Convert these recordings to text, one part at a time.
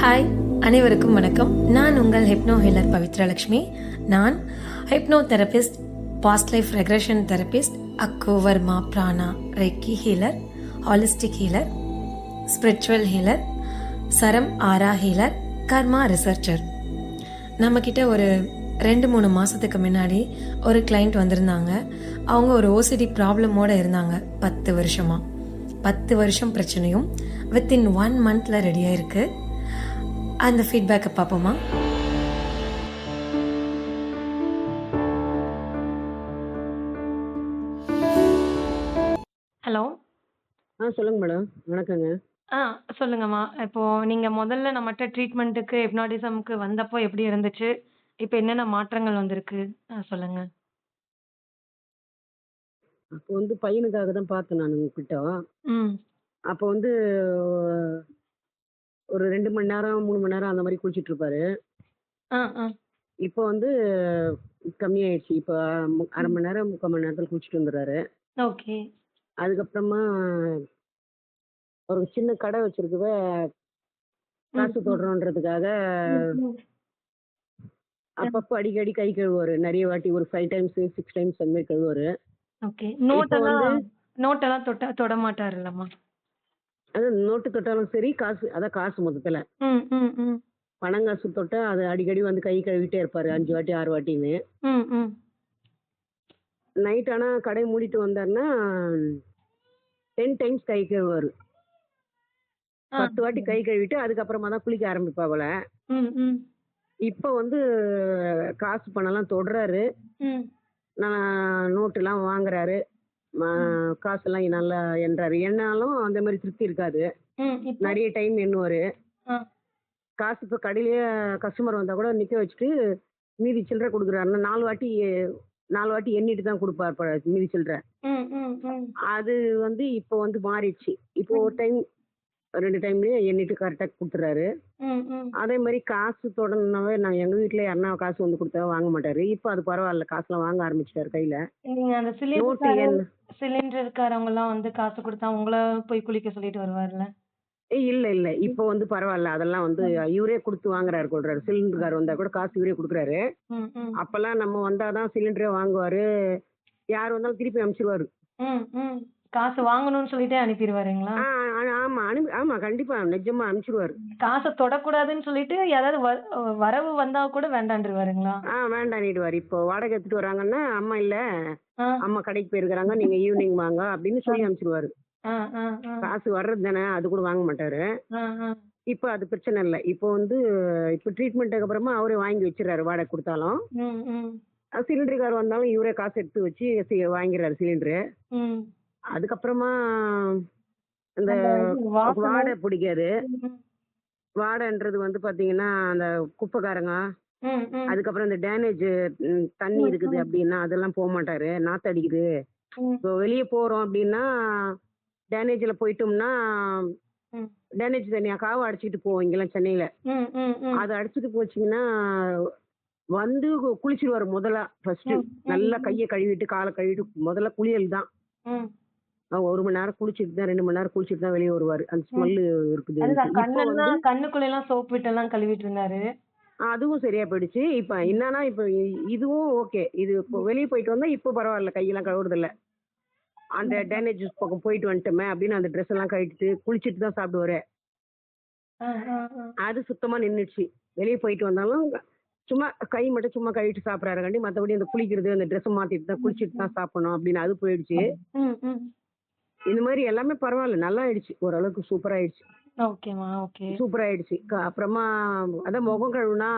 Hi, அனைவருக்கும் வணக்கம். நான் உங்கள் ஹிப்னோ ஹீலர் பவித்ரலக்ஷ்மி. நான் hypno therapist, past life regression therapist, அக்கோவர்மா prana reiki healer, holistic healer, spiritual healer, சரம் ஆரா ஹீலர், கர்மா ரிசர்ச்சர். நம்மக்கிட்ட ஒரு 2-3 மாதத்துக்கு முன்னாடி ஒரு கிளைண்ட் வந்திருந்தாங்க. அவங்க ஒரு ஓசிடி ப்ராப்ளமோடு இருந்தாங்க 10 வருஷமாக. 10 வருஷம் பிரச்சனையும் வித்தின் 1 மந்தில் ரெடியாக இருக்குது. அந்த ஃபீட்பேக்கை பார்ப்போமா? ஹலோ. சொல்லுங்க மேடம். வணக்கங்க. ஆ சொல்லுங்கம்மா. இப்போ நீங்க முதல்ல நம்மட்ட ட்ரீட்மெண்ட்டுக்கு ஹிப்னாட்டிசம்க்கு வந்தப்போ எப்படி இருந்துச்சு? இப்போ என்னென்ன மாற்றங்கள் வந்திருக்கு? சொல்லுங்க. அப்போ பையனுக்காக தான் பார்த்தேன் நானு உங்ககிட்ட. ம். அப்போ ஒரு 2 மணி நேரம், 3 மணி நேரம் அந்த மாரி குளிச்சிட்டு இருப்பாரு. ஆ, ஆ. இப்போ கம்மியாயிடுச்சு. இப்போ 1/2 மணி நேரம், 3/4 மணி நேரத்துல குளிச்சுட்டு வந்துர்றாரு. ஓகே. அதுக்கப்புறமா ஒரு சின்ன கடை வச்சிருக்கவ காசு ம். தொடுறோன்றதுக்காக ம். அப்பப்போ அடிக்கடி கை கழுவுவாரு. நெறைய வாட்டி ஒரு 5 டைம்ஸ், 6 டைம்ஸ் அந்த மாரி கழுவுவாரு. ஓகே. இப்போ வந்து நோட்டெல்லாம் தொட மாட்டாருல்லம்மா? நோட்டு தொட்டாலும் சரி, அதான் காசு மொத்தத்துல. ம், ம், ம். பணங்காசு தொட்டா அது அடிக்கடி கை கழுவிட்டே இருப்பாரு. 5 வாட்டி, 6 வாட்டின்னு. ம், ம். நைட் ஆனா கடை மூடிட்டு வந்தாருன்னா 10 டைம்ஸ் கை கழுவுவாரு. ஆ. 10 வாட்டி கை கழுவிட்டு அதுக்கப்புறமா தான் குளிக்க ஆரம்பிப்பா போல. ம், ம். இப்ப காசு பணம்லாம் தொடுறாரு. ம். நான் நோட்டுலாம் வாங்குறாரு. ம ம். காசெல்லாம் நல்லா எண்றாரு. எண்ணாலும் அந்த மாரி திருப்தி இருக்காது. ம். இப்போ? நெறைய டைம் எண்ணுவாரு. ஆ. காசு இப்ப கடையிலேயே கஸ்டமர் வந்தா கூட நிக்க வச்சுட்டு, மீதி சில்லற குடுக்குறாருன்னா 4 வாட்டி எண்ணிட்டு தான் குடுப்பார் போல மீதி சில்லற. ம், ம், ம். அது இப்போ மாறிடுச்சு. இப்போ ம். ஒரு டைம் 2 டைம்லயே எண்ணிட்டு கரெக்ட்டா குடுத்துறாரு. ம், ம். அதே மாரி காசு தொடணும்னாவே நான் எங்க வீட்ல யாருன்னா காசு குடுத்தா வாங்க மாட்டாரு. இப்ப அது பரவால்ல. காசுலாம் வாங்க ஆரம்பிச்சுட்டாரு கையில. நீங்க அந்த நோட்டு எண் சிலிண்டர்காரவங்கலாம் வந்து காசு குடுத்தா உங்கள போய் குளிக்க சொல்லிட்டு வருவார்ல? இல்ல, இல்ல. இப்போ பரவால்ல. அதெல்லாம் ம். இவரே குடுத்து வாங்குறாரு போல்றாரு. சிலிண்டர்காரர் வந்தா கூட காசு இவரே குடுக்குறாரு. ம், ம். அப்பலாம் நம்ம வந்தா தான் சிலிண்டரே வாங்குவாரு. யார் வந்தாலும் திருப்பி அனுப்பிச்சுருவாரு. ம், ம். காசு வாங்கணும்னு சொல்லிட்டே அனுப்பிருவாருங்களா? ஆ, ஆமா. ஆமா. கண்டிப்பா. நிஜமா அனுப்பிச்சுருவாரு. காச தொடக்கூடாதுன்னு சொல்லிட்டு யாராவது வரவு வந்தா கூட வேண்டான்ருவாருங்களா? வேண்டான்னிடுவாரு. இப்போ வாடகை எடுத்துட்டு வராங்கன்னா, அம்மா இல்ல. ஆ. அம்மா கடைக்கு போயிருக்கிறாங்க. நீங்க ஈவினிங் வாங்க அப்படின்னு ஆ. சொல்லி அனுப்பிச்சுருவாரு. ஆ, ஆ, ஆ. காசு வர்றது தானே, அது கூட வாங்க மாட்டாரு. ஆ, ஆ. இப்ப அது பிரச்சனை இல்ல. இப்ப ட்ரீட்மெண்ட்டுக்கு அப்புறமா அவரே வாங்கி வச்சுர்றாரு வாடகை குடுத்தாலும். ம், ம். சிலிண்டர்காரர் வந்தாலும் இவரே காசு எடுத்து வச்சு வாங்கிறாரு சிலிண்டரு. ம். அதுக்கப்புறமா இந்த அந்த இது வாசனை. வாடை பிடிக்காது. ம். வாடைன்றது பார்த்தீங்கன்னா, அந்த குப்பைக்காரங்க, ம், ம். அதுக்கப்புறம் இந்த தண்ணி ம், இருக்குது ம். அப்டின்னா, அதெல்லாம் போமாட்டாரு. நாத்தம் அடிக்குது. ம். இப்போ வெளிய போறோம் அப்டின்னா, டேனேஜ்ல போயிட்டோம்னா, ம். டேனேஜ் தண்ணியா காவ அடிச்சுட்டு போவோம் இங்கலாம் சென்னையில. ம், ம், ம். அது அடிச்சுட்டு போச்சுங்கன்னா, வந்து குளிச்சுருவாரு முதலா ஃபர்ஸ்ட்டு. ம், நல்லா ம், கைய கழுவிட்டு, கால கழுவிட்டு முதல்ல குளியல் தான். ம். 1 மணி நேரம் குளிச்சுட்டு தான் 2 மணி நேரம் குளிச்சுட்டு தான் வெளிய வருவாரு. அந்த ம். ஸ்மெல்லு இருக்குதுன்ட்டு. அதுதான் இப்போ கண்ணுக்குள்ளலாம் சோப் விட்டெல்லாம் கழுவிட்டு இருந்தாரு. அதுவும் சரியா போயிடுச்சு. இப்ப ம். என்னன்னா, இதுவும் ஓகே. இது இப்போ ம். வெளிய போயிட்டு வந்தா இப்போ பரவால்ல. கையெல்லாம் கழுவுறதில்ல. அந்த ம். டேனேஜ் பக்கம் போயிட்டு வந்துட்டோமே அப்படின்னு அந்த ட்ரெஸ் எல்லாம் கழட்டிட்டு, குளிச்சுட்டு தான் சாப்பிடுவாரு. ஆ, ஆ, ஆ. அது சுத்தமா நின்னுடுச்சு. வெளிய போயிட்டு வந்தாலும் சும்மா கை மட்டும் சும்மா கழுவிட்டு சாப்பிடுறாருக்காண்டி, மத்தபடி அந்த குளிக்கிறது, அந்த ட்ரெஸ் மாத்திட்டு தான் ம், குளிச்சுட்டு ம். தான் சாப்பிடணும் அப்படின்னு அது போயிடுச்சு. ம், ம். இந்த மாரி எல்லாமே பரவால்ல. நல்லா ஆயிடுச்சு. ஓரளவுக்கு சூப்பரா ஆயிடுச்சு. ஓகேம்மா, ஓகே. சூப்பரா ஆயிடுச்சு. அப்புறமா அதான் முகம் கழுவுனா,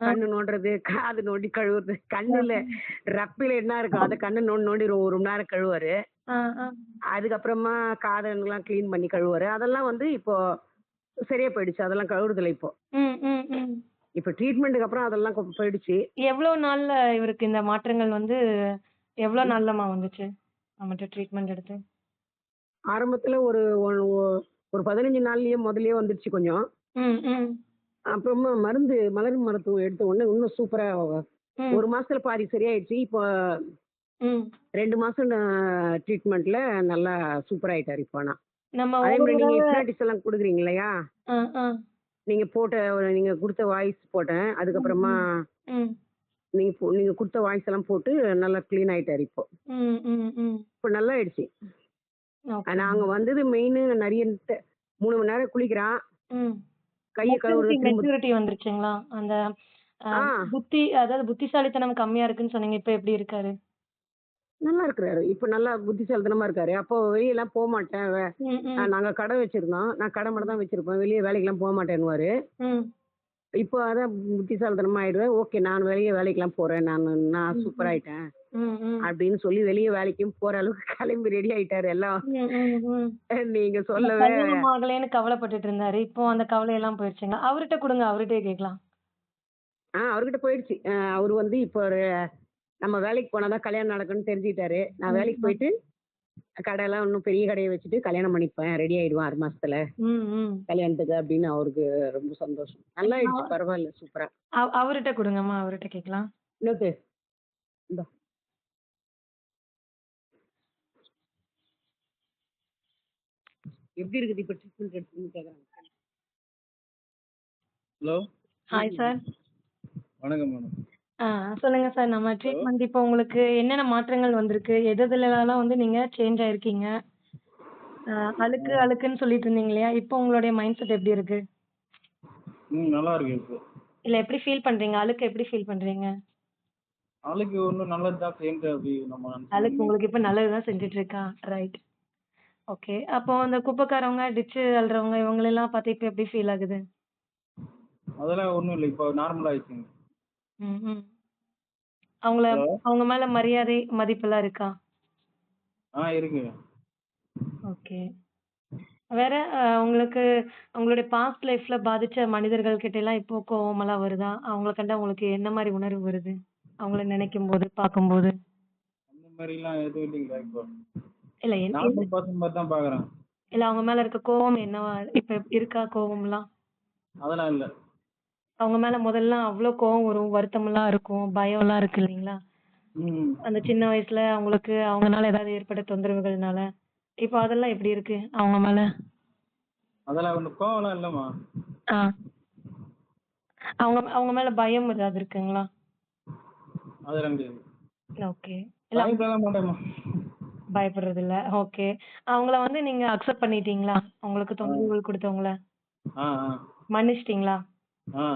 ஆ, கண்ணு நோண்டுறது, காது நோண்டி கழுவுறது. ஆ, கண்ணுல ரெக்கையில என்ன இருக்கும், அத கண்ண நோண்டி நோண்டி ஒரு மணி நேரம் கழுவுவாரு. ஆ, ஆ. அதுக்கப்புறமா காதெல்லாம் கிளீன் பண்ணி கழுவுவாரு. அதெல்லாம் இப்போ சரியா போயிடுச்சு. அதெல்லாம் கழுவுறதில்ல இப்போ. ம், ம், ம். இப்ப ட்ரீட்மெண்ட்டுக்கு அப்புறம் அதெல்லாம் போயிடுச்சு. எவ்ளோ நாள்ல இவருக்கு இந்த மாற்றங்கள் வந்து எவ்ளோ நாள்லம்மா வந்துச்சு? நம்மட்ட ட்ரீட்மெண்ட் எடுத்து? ஆரம்பத்துல ஒரு ஒ ஒ ஒரு 15 நாள்லயே முதல்லயே வந்துருச்சு கொஞ்சம். ம், ம். அப்புறமா மலர் மருத்துவம் எடுத்த உடனே இன்னும் சூப்பரா ம், 1 மாசத்துல பாதி சரியாயிடுச்சு. இப்போ ம். 2 மாசம் ட்ரீட்மெண்ட்ல நல்லா சூப்பர் ஆயிட்டாரு இப்போ ஆனா. நம்ம அதே ஒரு மாரி நீங்க தடவ. ஹிப்னாட்டிஸ் எல்லாம் குடுக்குறீங்க இல்லையா? ஆ, ஆ. நீங்க குடுத்த வாய்ஸ் போட்டேன். ம், அதுக்கப்புறமா ம். ம். நீங்க குடுத்த வாய்ஸ் எல்லாம் போட்டு நல்லா கிளீன் ஆயிட்டாரு இப்போ. ம், ம், ம். இப்ப நல்லா ஆயிடுச்சு. ஓகே. நாங்க வந்தது மெயினு நெறைய 3 மணி நேரம் குளிக்கிறான். ம். கைய மெச்சூரிட்டி கழுவுறது திரும்ப மெச்சூரிட்டி வந்துருச்சுங்களா? அந்த அ ஆ அதாவது புத்திசாலித்தனம் கம்மியா இருக்குன்னு சொன்னீங்க. இப்ப எப்படி இருக்காரு? நல்லா இருக்கிறாரு. இப்ப நல்லா புத்திசாலித்தனமா இருக்காரு. அப்போ வெளியலாம் போமாட்டேன். ம், ம், நாங்க கடை வச்சிருந்தோம். நான் கடை மட்டும் ம், தான் வச்சிருப்பேன். வெளிய வேலைக்கெல்லாம் போமாட்டேன்னுவாரு. ம், இப்போ அதான் புத்திசாலித்தனமா ஆயிடுவேன். ஓகே நான் வெளிய வேலைக்கெல்லாம் போறேன். நான் ம், சூப்பர் ம், ஆயிட்டேன். ம், ம், அப்படின்னு சொல்லி வெளிய வேலைக்கும் போற அளவுக்கு கிளம்பி ரெடி ஆயிட்டாரு எல்லாம். ம், ம், ம். நீங்க இல்ல சொல்லவே கல்யாணம் ஆகலைன்னு கவலைப்பட்டுட்டு இருந்தாரு. இப்போ அந்த கவலையெல்லாம் போயிருச்சுங்களா? அவர்ட்ட குடுங்க. அவர்ட்டயே கேட்கலாம். அவர்கிட்ட போயிடுச்சு. அவரு வந்து இப்போ நம்ம வேலைக்கு போனா தான் கல்யாணம் நடக்கும்னு தெரிஞ்சுக்கிட்டாரு. நான் ம், வேலைக்கு ம், போயிட்டு கடையெல்லாம் இன்னும் பெரிய கடைய வச்சுட்டு கல்யாணம் பண்ணிப்பேன். ரெடி ஆயிடுவேன் 6 மாசத்துல ம், ம். கல்யாணத்துக்கு அப்படின்னு அவருக்கு ரொம்ப சந்தோஷம். நல்லா ஆயிடுச்சு. பரவாயில்ல சூப்பரா. அவர்ட்ட குடுங்கம்மா. அவர்ட்ட கேட்கலாம். இன்னொருத்து இந்தா எப்படி இருக்குது இப்ப ட்ரீட்மெண்ட் எடுத்துன்னு கேக்குறாங்க. ஹலோ. Hi sir. வணக்கம் மேடம். ஆ சொல்லுங்க சார். நம்ம ஹலோ. ட்ரீட்மெண்ட் இப்போ உங்களுக்கு என்னென்ன மாற்றங்கள் வந்திருக்கு? எதுலலாம் வந்து நீங்க சேஞ்ச் ஆயிருக்கீங்க? அ அழுக்கு ஆ. அழுக்குன்னு சொல்லிட்டு இருந்தீங்க இல்லையா? இப்போ உங்களுடைய மைண்ட் செட் எப்படி இருக்கு? நல்லா இருக்கு இப்போ. இல்ல எப்படி ஃபீல் பண்றீங்க? அழுக்க எப்படி ஃபீல் பண்றீங்க? நாளைக்கு ஒன்றும் நல்லது தான் செய்யுங்க அப்படி நம்ம அழுக்கு நினச்சிக்கணும். உங்களுக்கு இப்ப நல்லது தான் செஞ்சுட்டு இருக்கா? ரைட். ஓகே. அப்போ அந்த குப்பைக்காரவங்க, டிட்ச் அள்ளுறவங்க இவங்களெல்லாம் பார்த்து இப்ப எப்படி ஃபீல் ஆகுது? அதெல்லாம் ஒன்றும் இல்லை, இப்போ நார்மல் ஆயிடுச்சுங்க. ம், ம். அவங்கள ஹலோ. அவங்க மேல மரியாதை, மதிப்பெல்லாம் இருக்கா? இருக்கு. ஓகே. வேற உங்களுக்கு உங்களுடைய பாஸ்ட் லைஃப்ல பாதிச்ச மனிதர்கள் கிட்டலாம் இப்போ கோவமெல்லாம் வருதா? அவங்கள கண்டா உங்களுக்கு என்ன மாரி உணர்வு வருது? அவங்கள நினைக்கும்போது, பார்க்கும்போது? அந்த மாதிரிலாம் எதுவும் இல்லைங்களா இப்போ. இல்ல நார்மல் பர்சன் மாதிரி தான் பார்க்குறேன். இல்ல அவங்க மேல இருக்க கோவம் என்னவா இப்ப இருக்கா கோவம்லாம்? அதெல்லாம் இல்லை. அவங்க மேல முதல்லாம் அவ்ளோ கோவம் வரும், வருத்தமெல்லாம் இருக்கும், பயம்லாம் இருக்கு இல்லைங்களா? ம். அந்த சின்ன வயசுல அவங்களுக்கு அவங்கனால ஏதாவது ஏற்பட்ட தொந்தரவுகள்னால. இப்போ அதெல்லாம் எப்படி இருக்கு அவங்க மேல? அதெல்லாம் ஒன்றும் கோவம்லாம் இல்லைம்மா. ஆ. அவங்க அவங்க மேல பயம் ஏதாவது இருக்குங்களா? அதெல்லாம் கிடையாது. ஓகே. இல்ல பயப்படலாம் மாட்டேம்மா. பயப்படுறது இல்ல. ஓகே. அவங்கள வந்து நீங்க அக்செப்ட் பண்ணிட்டீங்களா? உங்களுக்கு ஆ. தொந்தரவுகள் குடுத்தவங்கள? ஆ. ஆ. மன்னிச்சிட்டீங்களா? ஆ.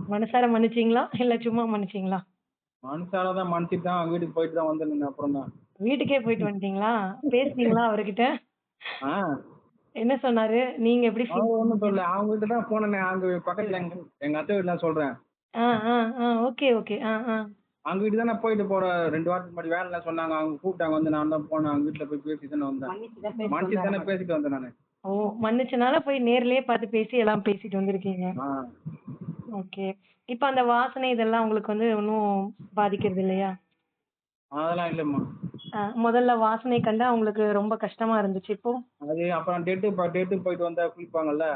மனசார மன்னிச்சீங்களா? இல்ல சும்மா மன்னிச்சீங்களா? மனசால தான் மன்னிச்சிட்டு தான் அவங்க வீட்டுக்கு போயிட்டு தான் வந்தேன் அப்புறம் தான். வீட்டுக்கே போயிட்டு வந்துட்டீங்களா? பேசுனீங்களா அவர்கிட்ட? ஆ. என்ன சொன்னாரு? நீங்க எப்படி ஃபீல் அவங்க ஒன்றும் பண்ணீங்க? சொல்லல. அவங்க வீட்டு தான் போனேனே, அங்கே பக்கத்தில் எங்கள் அத்தை வீடு தான் சொல்கிறேன். ஆ, ஆ, ஆ. Okay, okay. ஆ, ஆ. அவங்க வீட்டுக்கு தான் நான் போயிட்டு போறேன். 2 வாரத்துக்கு முன்னாடி வேலைலாம் சொன்னாங்க. அவங்க கூப்பிட்டாங்க வந்து நான் தான் போனேன். அவங்க வீட்ல போய் பேசிட்டு தானே வந்தேன். மன்னிச்சு தான் பேசிட்டு மன்னிச்சு தானே வந்தாராம். பேசிட்டு வந்தேன் நானு. ஓ! மன்னிச்சனால போய் நேர்லயே பார்த்து பேசி எல்லாம் பேசிட்டு வந்திருக்கீங்க. ஆ. ஓகே. இப்ப அந்த வாசனை இதெல்லாம் உங்களுக்கு வந்து ஒண்ணும் பாதிக்கிறது இல்லையா? அதெல்லாம் இல்லம்மா. முதல்ல வாசனை கண்டா உங்களுக்கு ரொம்ப கஷ்டமா இருந்துச்சு. இப்போ? அது அப்புறம் டேட்டுக்கு போயிட்டு வந்தா குளிப்பாங்கல்ல.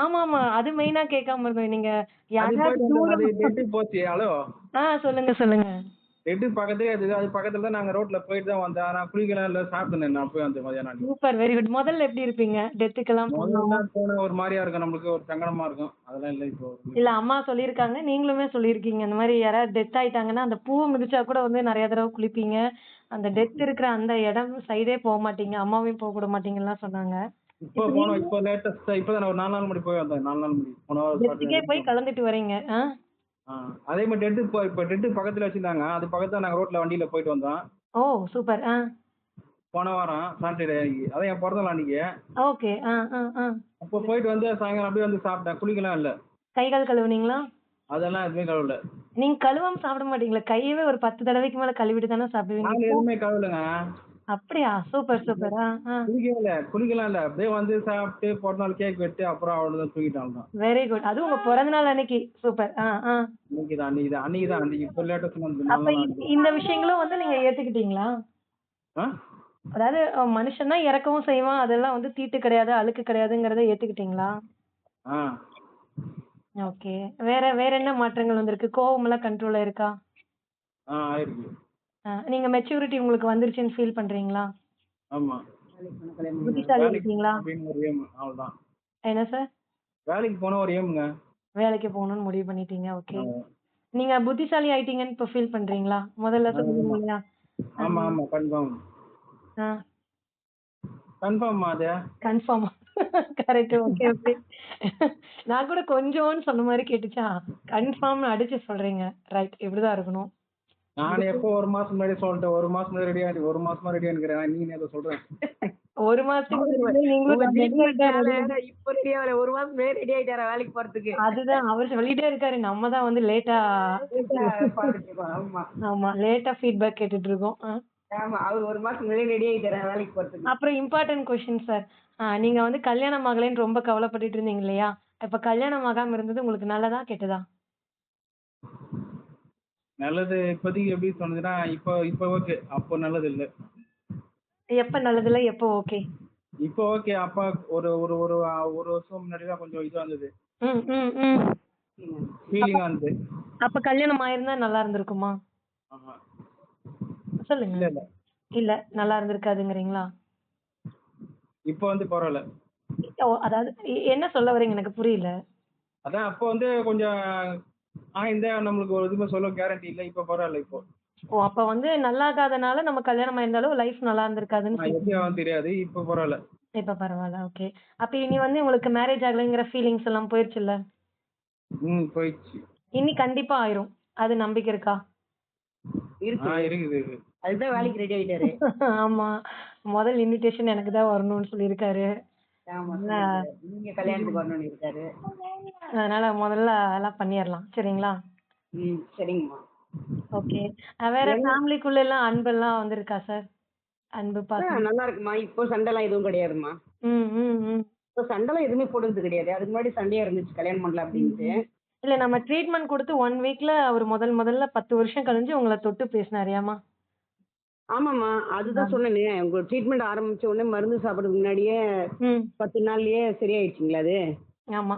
ஆமாமா. அது மெயினா கேட்காம இருந்தேன். நீங்க அது யாரையாவது போயிட்டு வந்தேன். அது தூரமா டேட்டுக்கு போச்சு. ஹலோ. சொல்லுங்க, சொல்லுங்க. டேட்டுக்கு பக்கத்துலயே அது பக்கத்துல தான் நாங்க ரோட்ல போயிட்டு தான் வந்தேன். ஆனா குளிக்கலாம் இல்ல, சாப்பிட்டேன் நான் போய் அந்த மதியானம் அன்னைக்கு. சூப்பர். Very good. முதல்ல எப்படி இருப்பீங்க? டெத்துக்கெல்லாம் போனோம். முதல்ல போனா ஒரு மாரியா இருக்கும் நம்மளுக்கு. ஒரு சங்கடமா இருக்கும். அதெல்லாம் இல்ல இப்போ. இல்ல அம்மா சொல்லியிருக்காங்க. நீங்களுமே சொல்லியிருக்கீங்க. இந்த மாரி யாராவது டெத் ஆயிட்டாங்கன்னா, அந்த பூவ மிதிச்சா கூட வந்து நெறைய தடவ குளிப்பீங்க. அந்த டெத் இருக்கிற அந்த இடம் சைடே மாட்டீங்க. அம்மாவையும் விட மாட்டீங்கன்னுலாம் சொன்னாங்க. இப்போ இப்ப போனோம். நீங்க இப்போ லேட்டஸ்ட்டா இப்போ தான் ஒரு 4 நாள் முன்னாடி போய் வந்தேன். 4 நாள் முன்னாடி. போன வாரம் டெத்துக்கே சாட்டர்டே போய் கலந்துட்டு வரீங்க. அதே மாரி இப்போ டென்ட்டுக்கு பக்கத்துல வச்சிருந்தாங்க. அது பக்கத்துல நாங்க ரோட்ல வண்டியில போயிட்டு வந்தோம். ஓ! சூப்பர். போன வாரம் சாட்டர்டே அன்னைக்கு. அதான் என் பிறந்த நாள் அன்னைக்கு. ஓகே. ஆ, ஆ, ஆ. அப்போ போயிட்டு வந்து சாயங்காலம் அப்படியே வந்து சாப்பிட்டேன். குளிக்கலாம் இல்ல. கை, கால் கழுவுனீங்களா? அதெல்லாம் எதுவுமே கழுவல. நீங்க கழுவாம சாப்பிட மாட்டீங்களா? கையவே ஒரு 10 தடவைக்கு மேல கழுவிட்டு தானே சாப்பிடுவீங்க. நாங்க எதுவுமே கழுவலங்க. அப்படியா? Super, super. குளிக்கவே இல்ல. குளிக்கலாம் இல்ல. அப்படியே வந்து சாப்பிட்டு பிறந்த நாள் கேக் வெட்டி அப்புறம் அவ்வளவுதான் தூங்கிட்டோம் அவ்வளவுதான். Very good. அதுவும் உங்க பிறந்த நாள் அன்னைக்கு. சூப்பர். அன்னைக்கு இப்போ லேட்டஸ்ட் வந்து 4 அப்ப நாள் ஆகுது. இந்த விஷயங்களும் வந்து நீங்க ஏத்துக்கிட்டீங்களா? ஆ? அதாவது மனுஷன் தான் இறக்கவும் செய்வான். அதெல்லாம் வந்து தீட்டு கிடையாது, அழுக்கு கிடையாதுங்கிறத ஏத்துக்கிட்டீங்களா? ஆ. ஓகே. வேற வேற என்ன மாற்றங்கள் வந்திருக்கு? கோவமெல்லாம் கண்ட்ரோல்ல இருக்கா? ஆயிருக்கு. நீங்க மெச்சூரிட்டி உங்களுக்கு வந்துருச்சுன்னு ஃபீல் பண்றீங்களா? ஆமா. வேலைக்கு போன கல்யாணம் பண்ணி புத்திசாலி வேலைக்கு இருக்கீங்களா? அப்படின்னு ஒரு aim. அவ்வளவுதான். என்ன சார்? வேலைக்கு போன ஒரு ஏமுங்க. வேலைக்கு போகணும்னு முடிவு பண்ணிட்டீங்க. ஓகே. நீங்க புத்திசாலி ஆயிட்டீங்கன்னு இப்ப ஃபீல் பண்றீங்களா? முதல்ல சொன்னீங்க ஆமா இல்லையா? ஆமா ஆமா கன்ஃபார்ம். ஆ கன்ஃபார்மா அது? கன்ஃபார்மா? கரெக்ட். Okay, okay. நான் கூட கொஞ்சோன்னு சொன்ன மாரி கேட்டுச்சா? கன்ஃபார்ம்னு அடிச்சு சொல்றீங்க. ரைட். இப்படிதான் இருக்கணும். நான் எப்போ ஒரு மாசம் முன்னாடி சொல்லிட்டேன். ஒரு மாசம் முன்னாடி ரெடியா ஒரு மாசமா ரெடியா இருக்கிறேன். நீங்க ஏதோ சொல்றேன். 1 மாசத்துக்கு அவரு முன்னாடி நீங்களும் உங்க நான் ரெடி ஆயிட்டேன், ரெடி ட்ரீட்மெண்ட்னால ஆயிட்டேன். இப்போ ரெடி ஆகல. 1 மாசம் முன்னாடியே ரெடி ஆயிட்டாரா வேலைக்கு போறதுக்கு? அதுதான் அவரு சொல்லிட்டே இருக்காரு. நம்ம தான் வந்து லேட்டா பாத்துட்டு இருக்கோம். ஆமா. ஆமா. லேட்டா ஃபீட்பேக் கேட்டுட்டு இருக்கோம். ஆமா. அவரு 1 மாசம் முன்னாடியே ரெடி ஆயிட்டாரா வேலைக்கு போறதுக்கு? அப்புறம் இம்பார்ட்டன்ட் கொஸ்டின் சார். நீங்க வந்து கல்யாணம் ஆகலைன்னு ரொம்ப கவலைப்பட்டுட்டு இருந்தீங்க இல்லையா? இப்ப கல்யாணம் ஆகாம இருந்தது உங்களுக்கு நல்லதா? கெட்டதா? நல்லது இப்போதைக்கு எப்படி சொன்னதுன்னா, இப்போ ஓகே. அப்போ நல்லது இல்ல. எப்ப நல்லதில்ல, எப்போ ஓகே? இப்போ ஓகே. அப்பா ஒரு ஒரு ஒரு ஒரு வருஷம் முன்னாடி தான் கொஞ்சம் இதா இருந்தது. ம், ம், ம். ஃபீலிங்கா இருந்தது. அப்ப கல்யாணம் ஆயிருந்தா நல்லா இருந்திருக்குமா? ஆஹா. சொல்லுங்க. இல்ல இல்ல. இல்ல, நல்லா இருந்திருக்காதுங்கிறீங்களா? இப்போ வந்து பரவாயில்ல. அதாவது என்ன சொல்ல வர்றீங்க எனக்கு புரியல. அதான் அப்போ வந்து கொஞ்சம் இந்த நம்மளுக்கு ஒரு இதுவுமே சொல்ல கேரண்டி இல்ல. இப்போ பரவாயில்ல இப்போ. அப்ப வந்து நல்லாகாதனால நம்ம கல்யாணம் ஆயிருந்தாலும் லைஃப் நல்லா இருந்திருக்காதுன்னு எப்படி சொல்றீங்க. ஆகும்னு தெரியாது. இப்போ பரவாயில்ல. இப்ப பரவால்ல. ஓகே. அப்ப இனி வந்து உங்களுக்கு மேரேஜ் ஆகலைங்கிற ஃபீலிங்ஸ் எல்லாம் போயிருச்சுல்ல? போயிடுச்சு. இனி கண்டிப்பா ஆயிரும். அது நம்பிக்கை இருக்கா? இருக்கு. இருக்குது இருக்கு. அதுதான் வேலைக்கு ரெடி ஆயிட்டாரு. ஆமா. முதல் இன்விடேஷன் எனக்கு தான் வரணும்னு சொல்லியிருக்காரு. ஆமா அதனால சொல்லிருக்காரு. நீங்க கல்யாணத்துக்கு வரணும்னு இருக்காரு. அதனால முதல்ல அதெல்லாம் பண்ணிறலாம். சரிங்களா? சரிங்கம்மா. ஓகே. வேற ஃபேமிலிக்குள்ள எல்லாம் அன்பெல்லாம் வந்திருக்கா சார்? அன்பு, பாசம். நல்லா இருக்குமா. இப்போ சண்டைலாம் எதுவும் கிடையாதும்மா. ம், ம், ம். இப்போ சண்டைலாம் எதுவுமே போடுறது கிடையாது. அதுக்கு முன்னாடி சண்டையா இருந்துச்சு கல்யாணம் பண்ணல அப்படின்ட்டு. இல்ல நம்ம ட்ரீட்மெண்ட் குடுத்து 1 வீக்ல அவரு முதல்ல 10 வருஷம் கழிஞ்சு உங்கள தொட்டு பேசினாரு ஏம்மா? ஆமாம்மா. அதுதான் சொன்னேனே. உங்க ட்ரீட்மெண்ட் ஆரம்பிச்ச உடனே மருந்து சாப்பிடுறதுக்கு முன்னாடியே ம். 10 நாள்லயே சரியாயிடுச்சுங்களா அது? ஆமா.